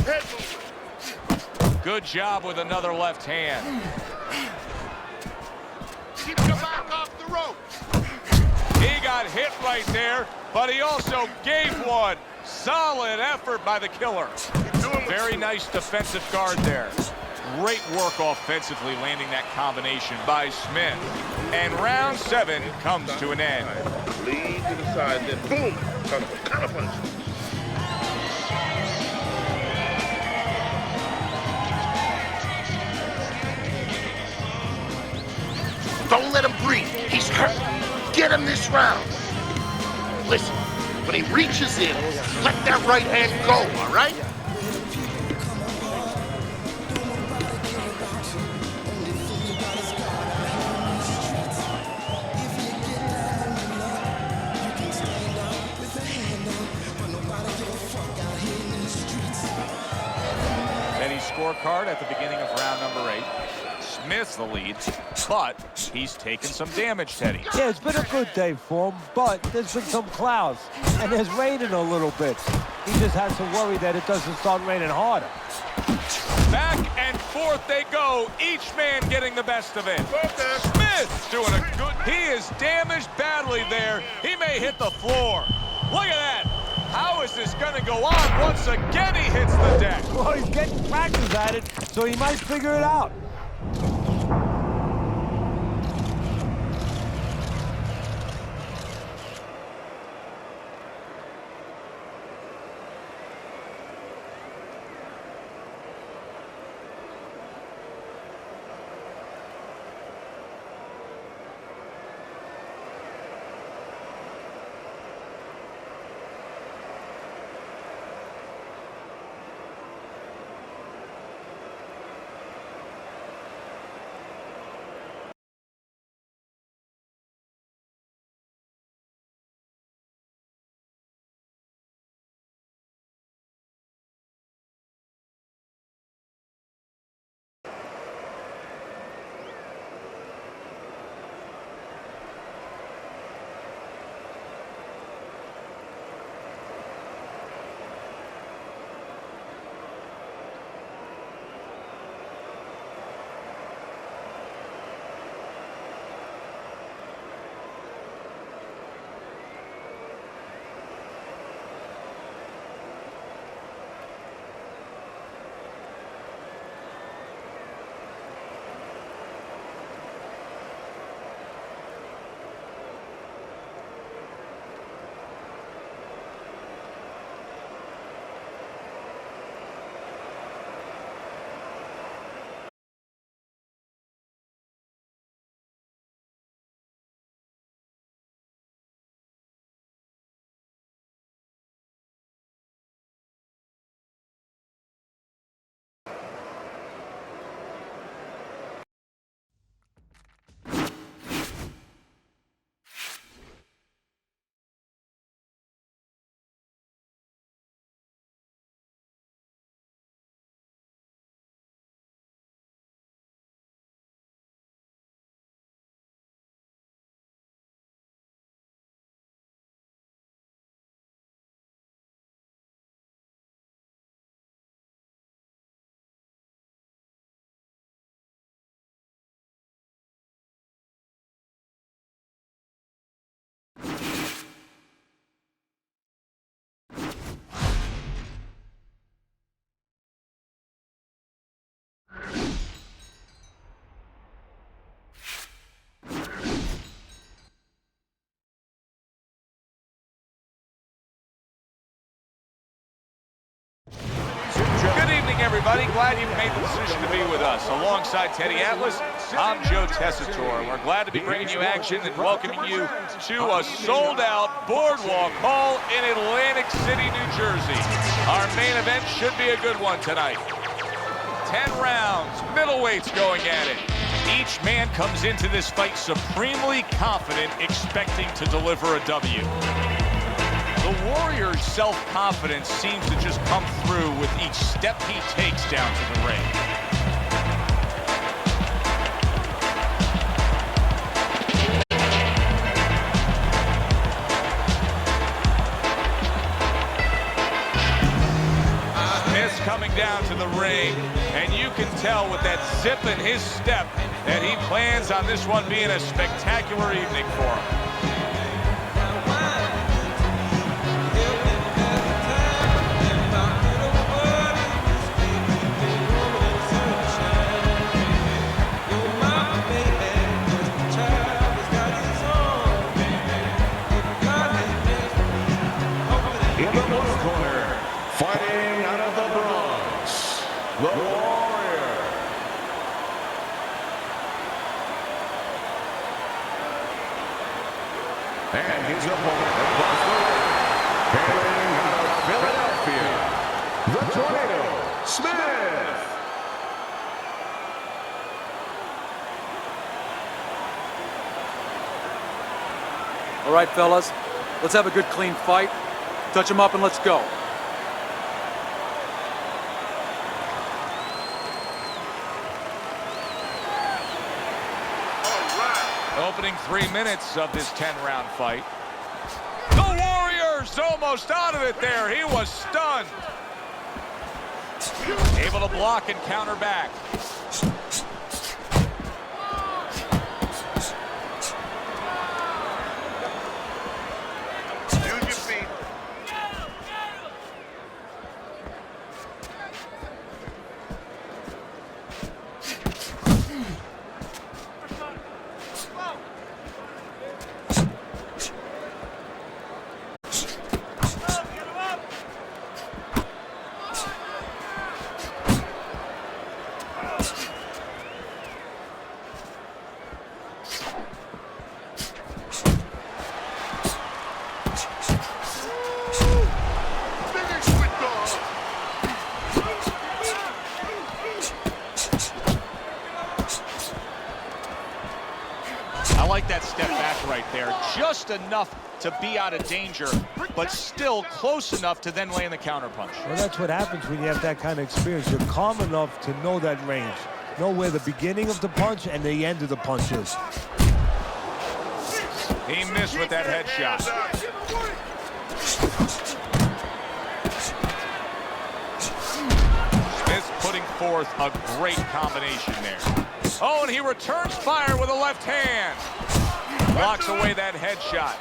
Head movement. Good job with another left hand. Keep your back off the rope. He got hit right there, but he also gave one. Solid effort by the Killer. Very nice defensive guard there. Great work offensively landing that combination by Smith. And round 7 comes to an end. Lean to the side, then boom, counter punch. Don't let him breathe. He's hurt. Get him this round. Listen, when he reaches in, let that right hand go, all right? Teddy's scorecard at the beginning of round number 8. Smith's the lead, but he's taken some damage, Teddy. Yeah, it's been a good day for him, but there's been some clouds, and there's raining a little bit. He just has to worry that it doesn't start raining harder. Back and forth they go, each man getting the best of it. Smith doing a good, he is damaged badly there. He may hit the floor. Look at that. How is this gonna go on? Once again he hits the deck. Well, he's getting practice at it, so he might figure it out. Good evening, everybody. Glad you've made the decision to be with us. Alongside Teddy Atlas, I'm Joe Tessitore, and we're glad to be bringing you action and welcoming you to a sold-out Boardwalk Hall in Atlantic City, New Jersey. Our main event should be a good one tonight. 10 rounds, middleweights going at it. Each man comes into this fight supremely confident, expecting to deliver a W. The Warrior's self-confidence seems to just come through with each step he takes down to the ring. Smith's coming down to the ring, and you can tell with that zip in his step that he plans on this one being a spectacular evening for him. In the blue corner, fighting out of the Bronx, the Warrior. And his opponent across the ring, hailing out of Philadelphia, the Tornado, Smith. All right, fellas, let's have a good, clean fight. Touch him up and let's go. Opening 3 minutes of this 10-round fight. The Warrior's almost out of it there. He was stunned. Able to block and counter back. Use your feet. Finish with dog. I like that step back right there. Just enough to be out of danger, but still close enough to then land the counterpunch. Well, that's what happens when you have that kind of experience. You're calm enough to know that range. Know where the beginning of the punch and the end of the punch is. He missed with that headshot. Smith's putting forth a great combination there. Oh, and he returns fire with a left hand. Blocks away that headshot.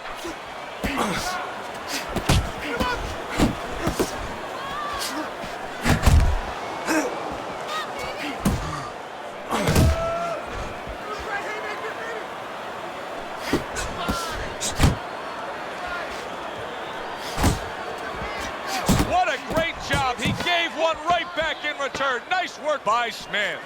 What a great job. He gave one right back in return. Nice work by Smith.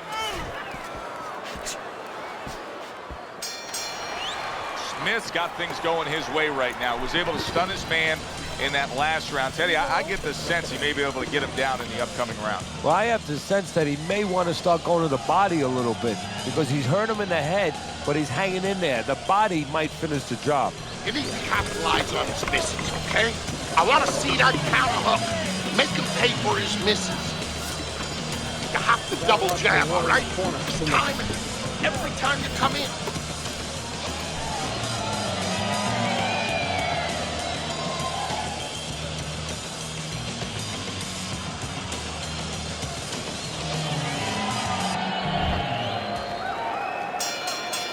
Smith's got things going his way right now. Was able to stun his man in that last round. Teddy, I get the sense he may be able to get him down in the upcoming round. Well, I have the sense that he may want to start going to the body a little bit because he's hurt him in the head, but he's hanging in there. The body might finish the job. You need to capitalize on his misses, okay? I want to see that counter hook. Make him pay for his misses. You have to double jab, all right? Just time it every time you come in.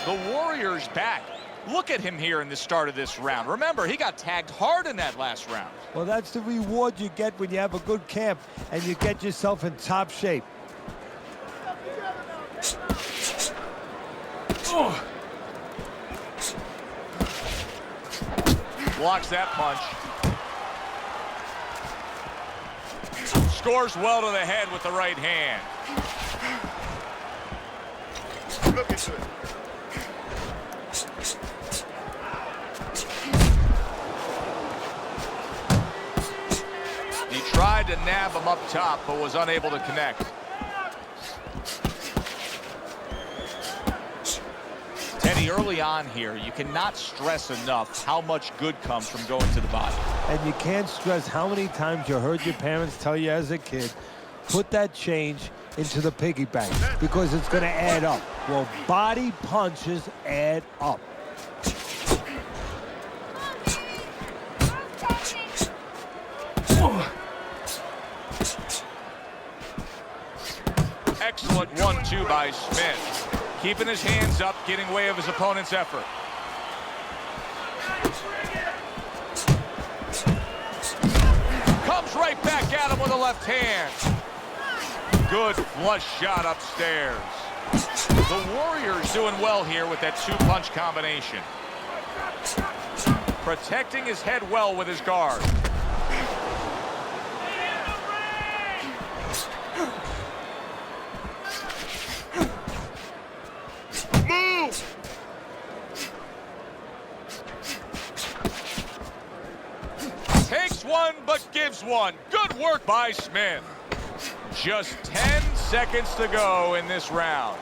The Warrior's back. Look at him here in the start of this round. Remember, he got tagged hard in that last round. Well, that's the reward you get when you have a good camp and you get yourself in top shape. Blocks that punch. Scores well to the head with the right hand. Look at it. He tried to nab him up top, but was unable to connect. Teddy, early on here, you cannot stress enough how much good comes from going to the body. And you can't stress how many times you heard your parents tell you as a kid, put that change into the piggy bank because it's going to add up. Well, body punches add up. Excellent 1-2 by Smith. Keeping his hands up, getting way of his opponent's effort. Comes right back at him with a left hand. Good flush shot upstairs. The Warriors doing well here with that two-punch combination. Protecting his head well with his guard. Move! Takes one, but gives one. Good work by Smith. Just 10 seconds to go in this round.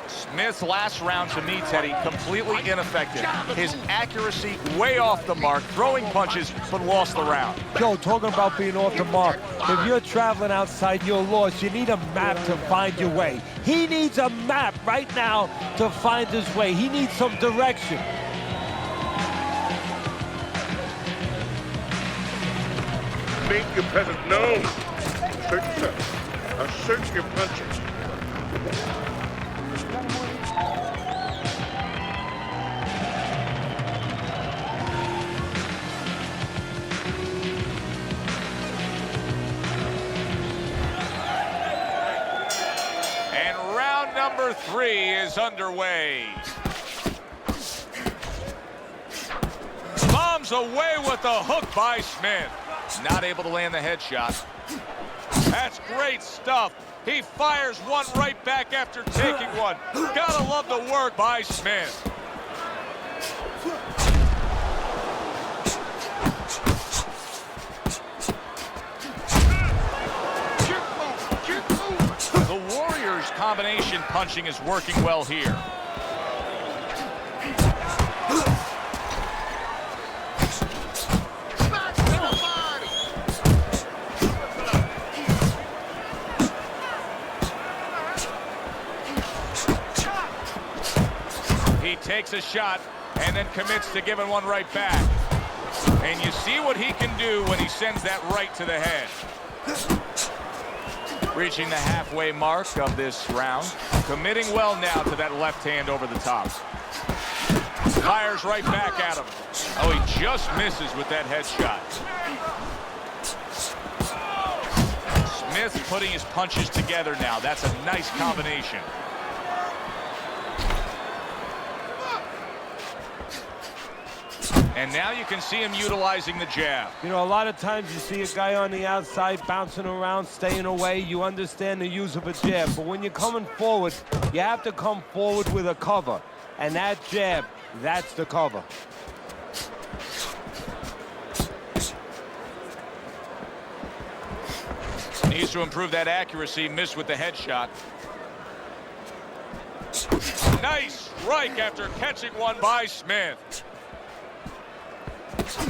Smith's last round, to me, Teddy, completely ineffective. His accuracy way off the mark, throwing punches, but lost the round. Joe, talking about being off the mark, if you're traveling outside, you're lost. You need a map to find your way. He needs a map right now to find his way. He needs some direction. Make your presence known. Assert your punches. And round number 3 is underway. Bombs away with a hook by Smith. Not able to land the headshot. That's great stuff. He fires one right back after taking one. Gotta love the work by Smith. The Warriors' combination punching is working well here. He takes a shot and then commits to giving one right back. And you see what he can do when he sends that right to the head. Reaching the halfway mark of this round. Committing well now to that left hand over the top. Fires right back at him. Oh, he just misses with that headshot. Smith putting his punches together now. That's a nice combination. And now you can see him utilizing the jab. You know, a lot of times you see a guy on the outside bouncing around, staying away. You understand the use of a jab. But when you're coming forward, you have to come forward with a cover. And that jab, that's the cover. Needs to improve that accuracy. Missed with the headshot. Nice strike after catching one by Smith.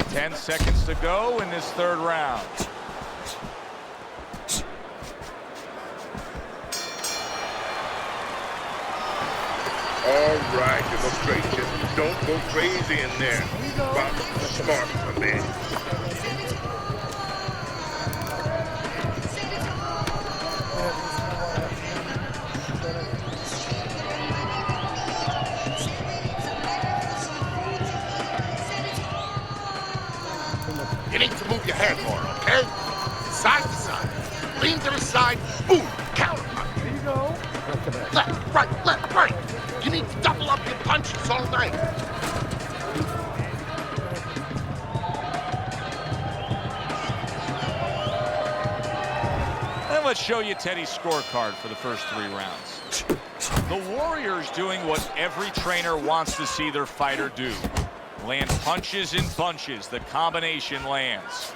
10 seconds to go in this third round. All right, demonstration. Don't go crazy in there. Box smart, my man. You need to move your head more, okay? Side to side. Lean to the side. Boom. Counter punch. There you go. Left, right. You need to double up your punches all night. And let's show you Teddy's scorecard for the first 3 rounds. The Warriors doing what every trainer wants to see their fighter do. Land punches in bunches. The combination lands.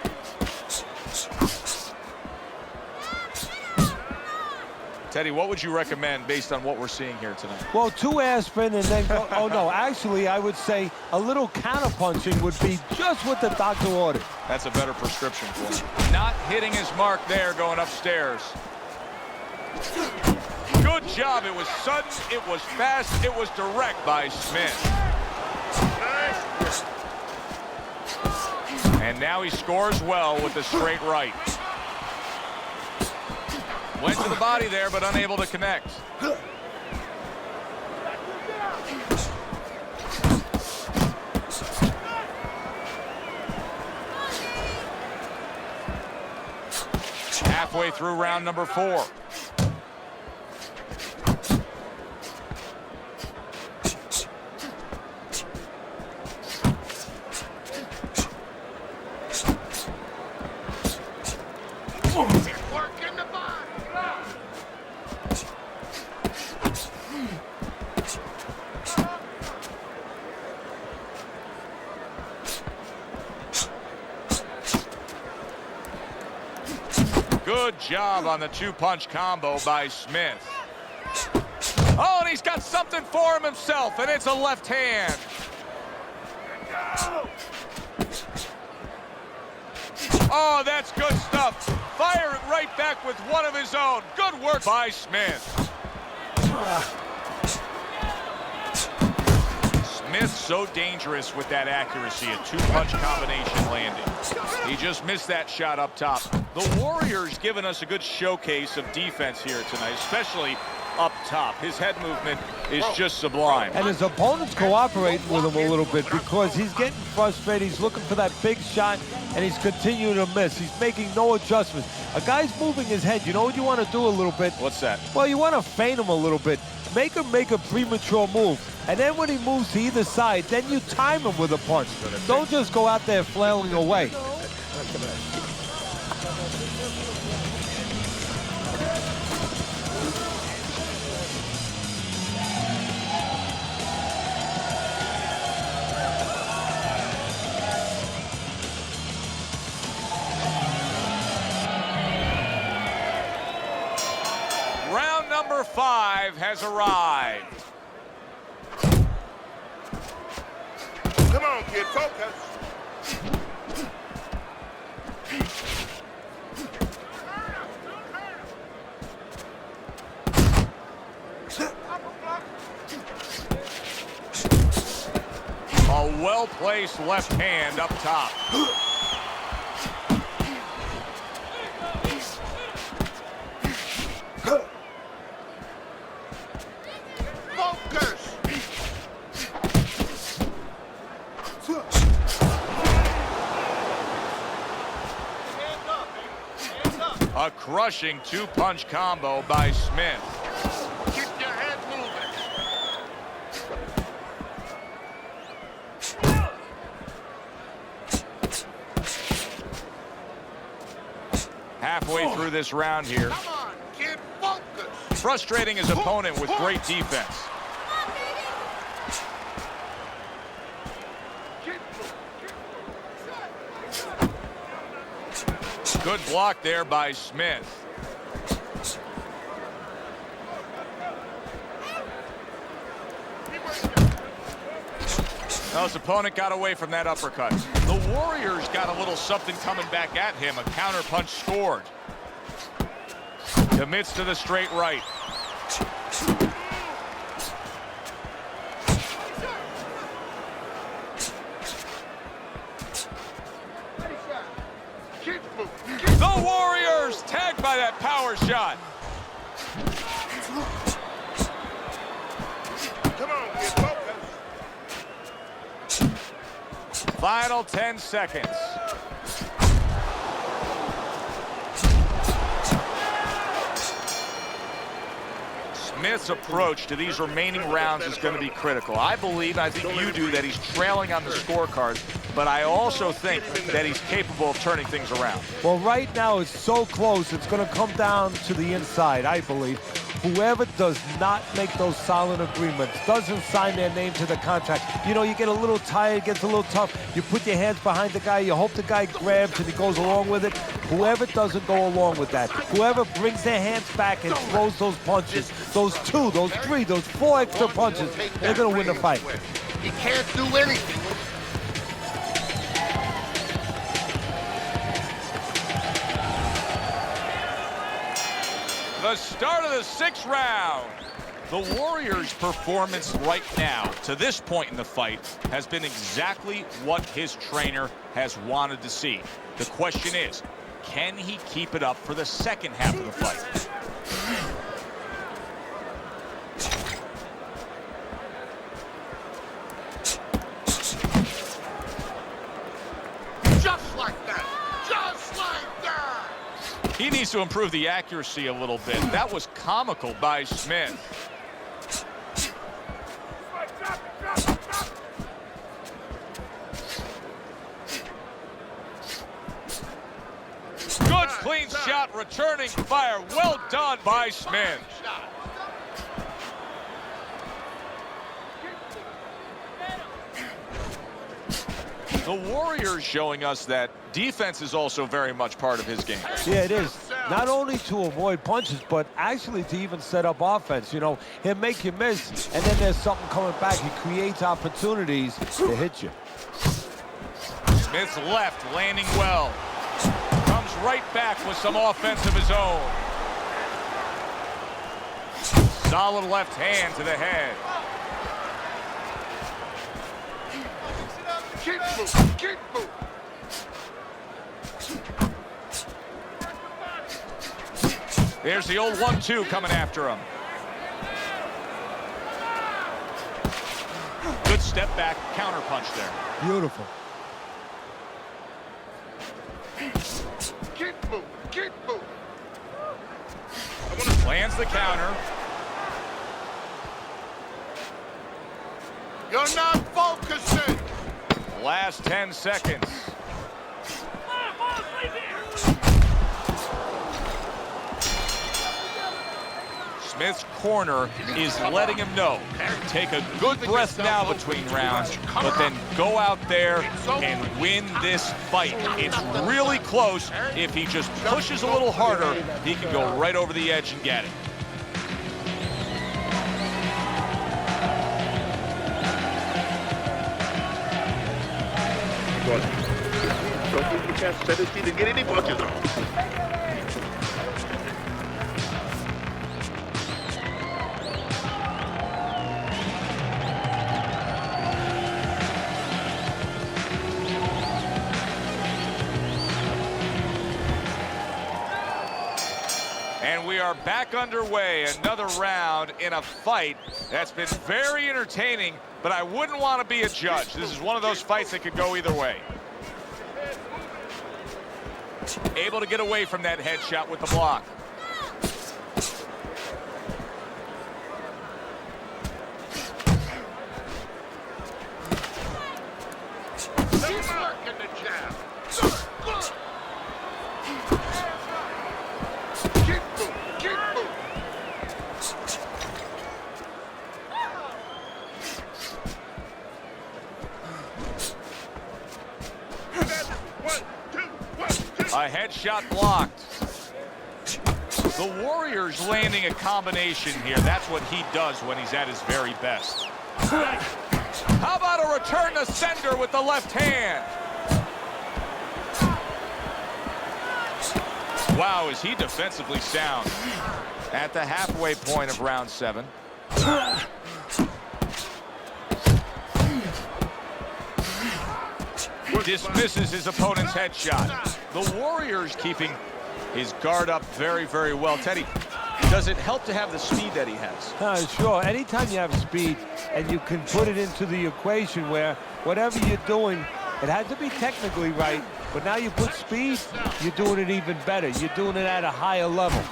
Teddy, what would you recommend based on what we're seeing here tonight? Well, 2 aspirin and then go, oh no, actually I would say a little counterpunching would be just what the doctor ordered. That's a better prescription for him. Not hitting his mark there going upstairs. Good job. It was sudden, it was fast, it was direct by Smith. And now he scores well with the straight right. Went to the body there, but unable to connect. Halfway through round number 4. Good job on the 2-punch combo by Smith. Oh, and he's got something for him himself, and it's a left hand. Oh, that's good stuff. Fire it right back with one of his own. Good work by Smith. Smith so dangerous with that accuracy, a 2-punch combination landing. He just missed that shot up top. The Warriors giving us a good showcase of defense here tonight, especially up top. His head movement is just sublime. And his opponent's cooperating with him a little bit because he's getting frustrated. He's looking for that big shot, and he's continuing to miss. He's making no adjustments. A guy's moving his head. You know what you want to do a little bit? What's that? Well, you want to feint him a little bit. Make him make a premature move. And then when he moves to either side, then you time him with a punch. Don't just go out there flailing away. Round number 5 has arrived. Come on, kid, focus. A well-placed left hand up top. Focus! A crushing 2-punch combo by Smith. Keep your head moving. Halfway through this round here. Come on, kid, focus! Frustrating his opponent with great defense. Good block there by Smith. Now his opponent got away from that uppercut. The Warriors got a little something coming back at him. A counter punch scored. Commits to the straight right. The Warriors tagged by that power shot. Come on, kid, focus. Final 10 seconds. Smith's approach to these remaining rounds is going to be critical. I believe, I think you do, that he's trailing on the scorecards. but I also think that he's capable of turning things around. Well, right now it's so close, it's going to come down to the inside, I believe. Whoever does not make those silent agreements, doesn't sign their name to the contract, you know, you get a little tired, gets a little tough, you put your hands behind the guy, you hope the guy grabs and he goes along with it. Whoever doesn't go along with that, whoever brings their hands back and throws those punches, those 2, those 3, those 4 extra punches, they're going to win the fight. He can't do anything. The start of the 6th round. The Warriors' performance right now, to this point in the fight, has been exactly what his trainer has wanted to see. The question is, can he keep it up for the second half of the fight? Just like that. Just like that. He needs to improve the accuracy a little bit. That was comical by Smith. Good clean shot, returning fire. Well done by Smith. The Warriors showing us that defense is also very much part of his game. Yeah, it is. Not only to avoid punches, but actually to even set up offense. You know, he'll make you miss, and then there's something coming back. He creates opportunities to hit you. Smith's left landing well. Comes right back with some offense of his own. Solid left hand to the head. Keep moving. Keep moving. There's the old 1-2 coming after him. Good step back, counter punch there. Beautiful. Keep moving. Keep moving. Lands the counter. You're not focusing. Last 10 seconds. Smith's corner is letting him know. Take a good breath now between rounds, but then go out there and win this fight. It's really close. If he just pushes a little harder, he can go right over the edge and get it. Don't think you can't set his feet and get any punches on. And we are back underway. Another round in a fight that's been very entertaining, but I wouldn't want to be a judge. This is one of those fights that could go either way. Able to get away from that headshot with the block. He's working the jab. Keep moving. Keep moving. A headshot blocked. The Warriors landing a combination here. That's what he does when he's at his very best. How about a return to sender with the left hand? Wow, is he defensively sound. At the halfway point of round 7. Dismisses his opponent's headshot. The Warriors keeping his guard up very, very well. Teddy, does it help to have the speed that he has? Sure. Anytime you have speed and you can put it into the equation where whatever you're doing, it has to be technically right, but now you put speed, you're doing it even better. You're doing it at a higher level.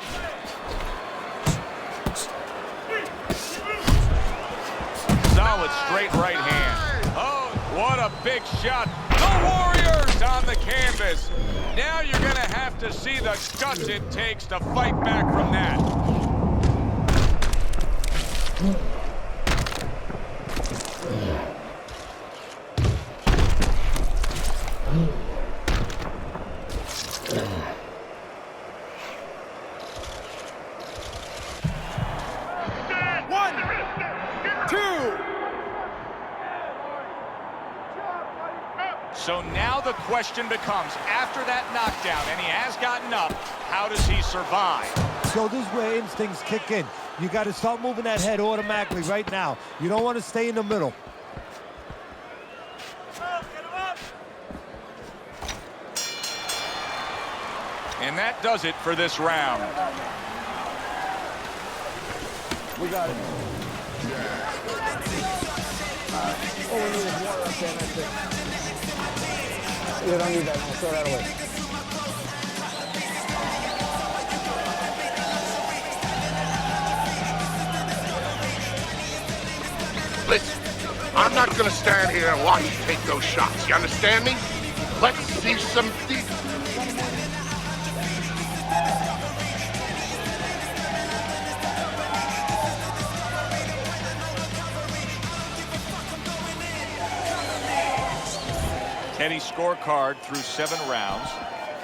Solid straight right hand. Oh, what a big shot The Warriors on the canvas. Now you're going to have to see the guts it takes to fight back from that. So now the question becomes, after that knockdown, and he has gotten up, how does he survive? So this is where instincts kick in. You got to start moving that head automatically right now. You don't want to stay in the middle. And that does it for this round. We got it. All we need is water up there, that's it. You don't need that, I'll throw that away. Listen, I'm not gonna stand here and watch you take those shots. You understand me? Let's see some deep. Teddy's scorecard through 7 rounds.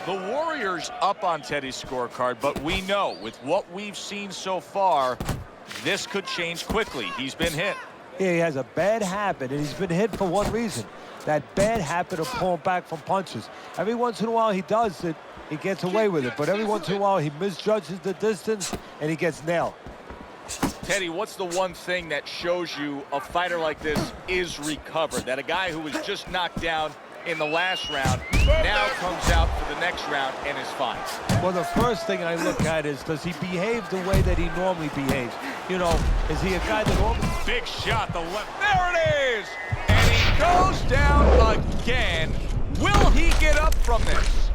The Warriors up on Teddy's scorecard, but we know with what we've seen so far, this could change quickly. He's been hit. Yeah, he has a bad habit, and he's been hit for one reason. That bad habit of pulling back from punches. Every once in a while he does it, he gets away with it, but every once in a while he misjudges the distance, and he gets nailed. Teddy, what's the one thing that shows you a fighter like this is recovered? That a guy who was just knocked down in the last round now comes out for the next round and is fine? Well, the first thing I look at is, does he behave the way that he normally behaves? You know, is he a guy that normally... Big shot, the left. There it is! And he goes down again. Will he get up from this?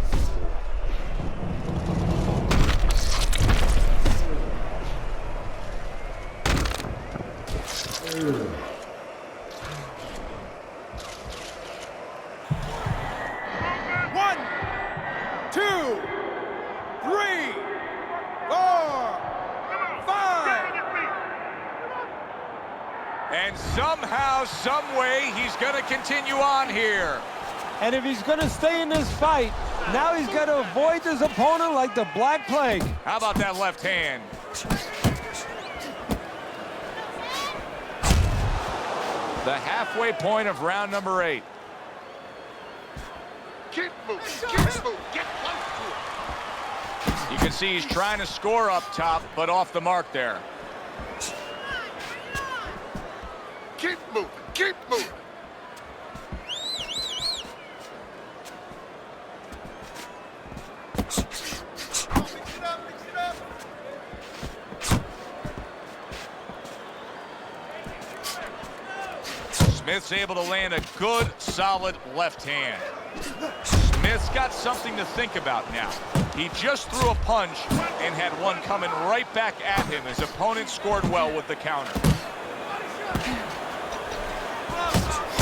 And somehow, some way, he's going to continue on here. And if he's going to stay in this fight, now he's got to avoid his opponent like the Black Plague. How about that left hand? The halfway point of round number 8. Keep moving, get close to him. You can see he's trying to score up top, but off the mark there. Keep moving, keep moving. Smith's able to land a good, solid left hand. Smith's got something to think about now. He just threw a punch and had one coming right back at him. His opponent scored well with the counter.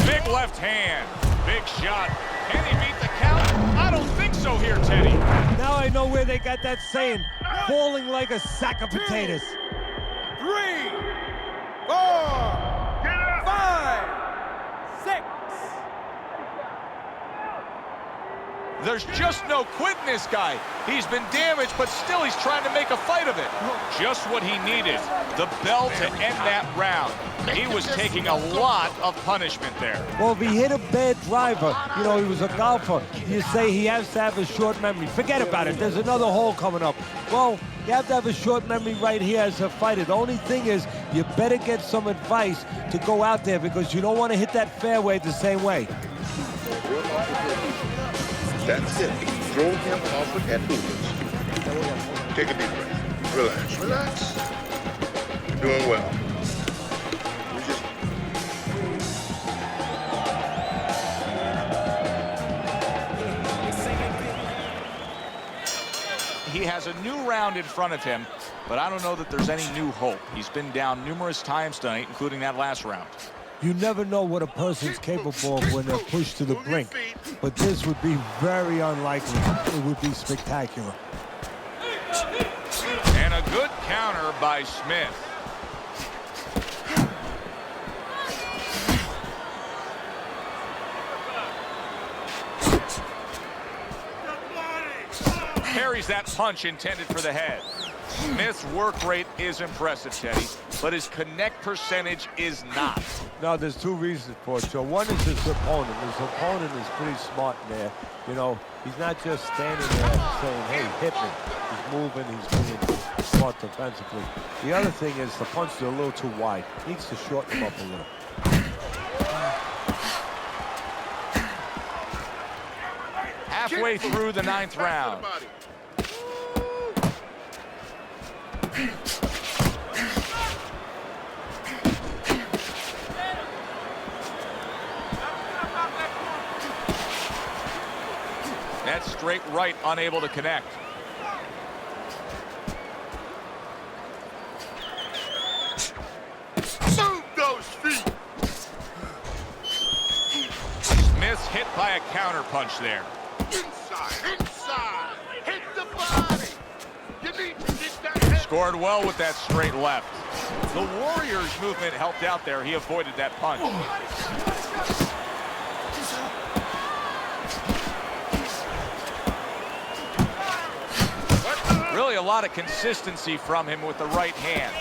Big left hand, big shot. Can he beat the count? I don't think so here, Teddy. Now I know where they got that saying, falling like a sack of potatoes. 3, 4, 5, 6. There's just no quitting this guy. He's been damaged, but still he's trying to make a fight of it. Just what he needed, the bell to end that round. He was taking a lot of punishment there. Well, if he hit a bad driver, you know, he was a golfer, you say he has to have a short memory. Forget about it. There's another hole coming up. Well, you have to have a short memory right here as a fighter. The only thing is, you better get some advice to go out there because you don't want to hit that fairway the same way. That's it. Throw him off with that movement. Take a deep breath. Relax, relax. You're doing well. You just... He has a new round in front of him, but I don't know that there's any new hope. He's been down numerous times tonight, including that last round. You never know what a person's capable of when they're pushed to the brink. But this would be very unlikely. It would be spectacular. And a good counter by Smith. Parries that punch intended for the head. Smith's work rate is impressive, Teddy, but his connect percentage is not. No, there's two reasons for it, Joe. One is his opponent. His opponent is pretty smart in there. You know, he's not just standing there saying, hey, hit me. He's moving, he's being smart defensively. The other thing is the punches are a little too wide. He needs to shorten them up a little. Halfway through the 9th round. That straight right, unable to connect. Move those feet. Smith's hit by a counter punch there. Inside. Hit the body. You need to get that head. Scored well with that straight left. The Warriors' movement helped out there. He avoided that punch. Really a lot of consistency from him with the right hand.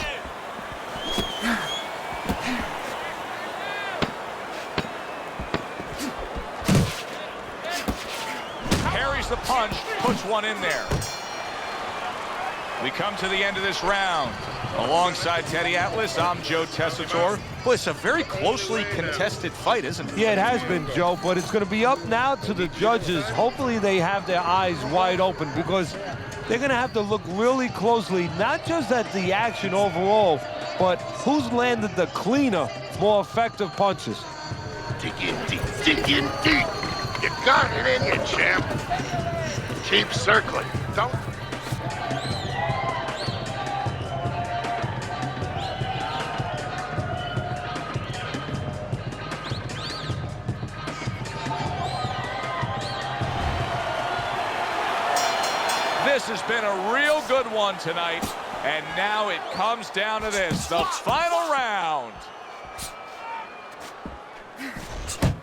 Parries the punch, puts one in there. We come to the end of this round. Alongside Teddy Atlas, I'm Joe Tessitore. Well, it's a very closely contested fight, isn't it? Yeah, it has been, Joe, but it's going to be up now to the judges. Hopefully they have their eyes wide open because they're going to have to look really closely, not just at the action overall, but who's landed the cleaner, more effective punches. Dig in deep, dig in deep. You got it in you, champ. Keep circling. Don't. This has been a real good one tonight, and now it comes down to this, the final round.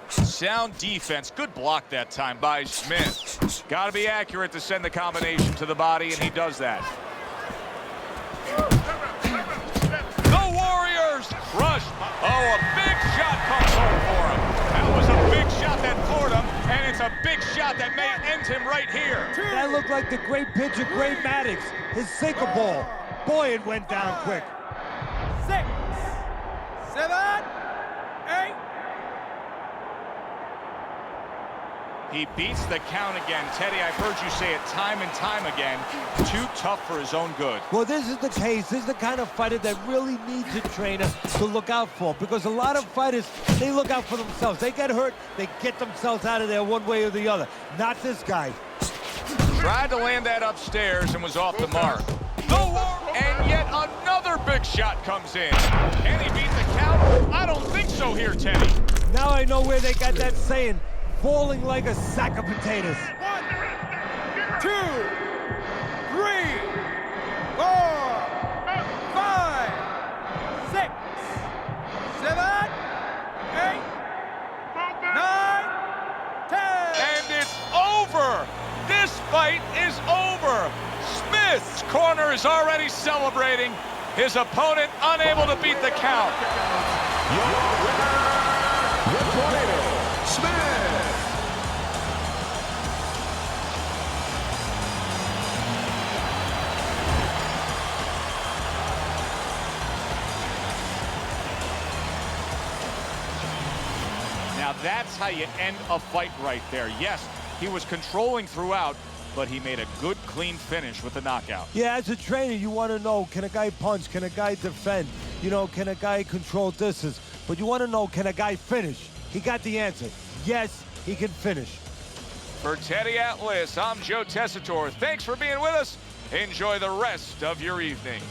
Sound defense, good block that time by Smith. Got to be accurate to send the combination to the body, and he does that. The Warriors crushed. Oh, a big shot comes home for him. That was a big shot that floored him, and it's a big shot that may end him right here. That looked like the great pitcher, Gray Maddox, his sinker ball. Boy, it went down quick. 6, 7, 8. He beats the count again. Teddy, I've heard you say it time and time again. Too tough for his own good. Well, this is the case. This is the kind of fighter that really needs a trainer to look out for, because a lot of fighters, they look out for themselves. They get hurt, they get themselves out of there one way or the other. Not this guy. Tried to land that upstairs and was off the mark. And yet another big shot comes in. Can he beat the count? I don't think so here, Teddy. Now I know where they got that saying, falling like a sack of potatoes. 1, 2, 3, 4, 5, 6, 7, 8, 9, 10. And it's over. This fight is over. Smith's corner is already celebrating. His opponent unable to beat the count. Your winner, the Tornado, Smith. Now that's how you end a fight right there. Yes, he was controlling throughout, but he made a good, clean finish with the knockout. Yeah, as a trainer, you want to know, can a guy punch? Can a guy defend? You know, can a guy control distance? But you want to know, can a guy finish? He got the answer. Yes, he can finish. For Teddy Atlas, I'm Joe Tessitore. Thanks for being with us. Enjoy the rest of your evening.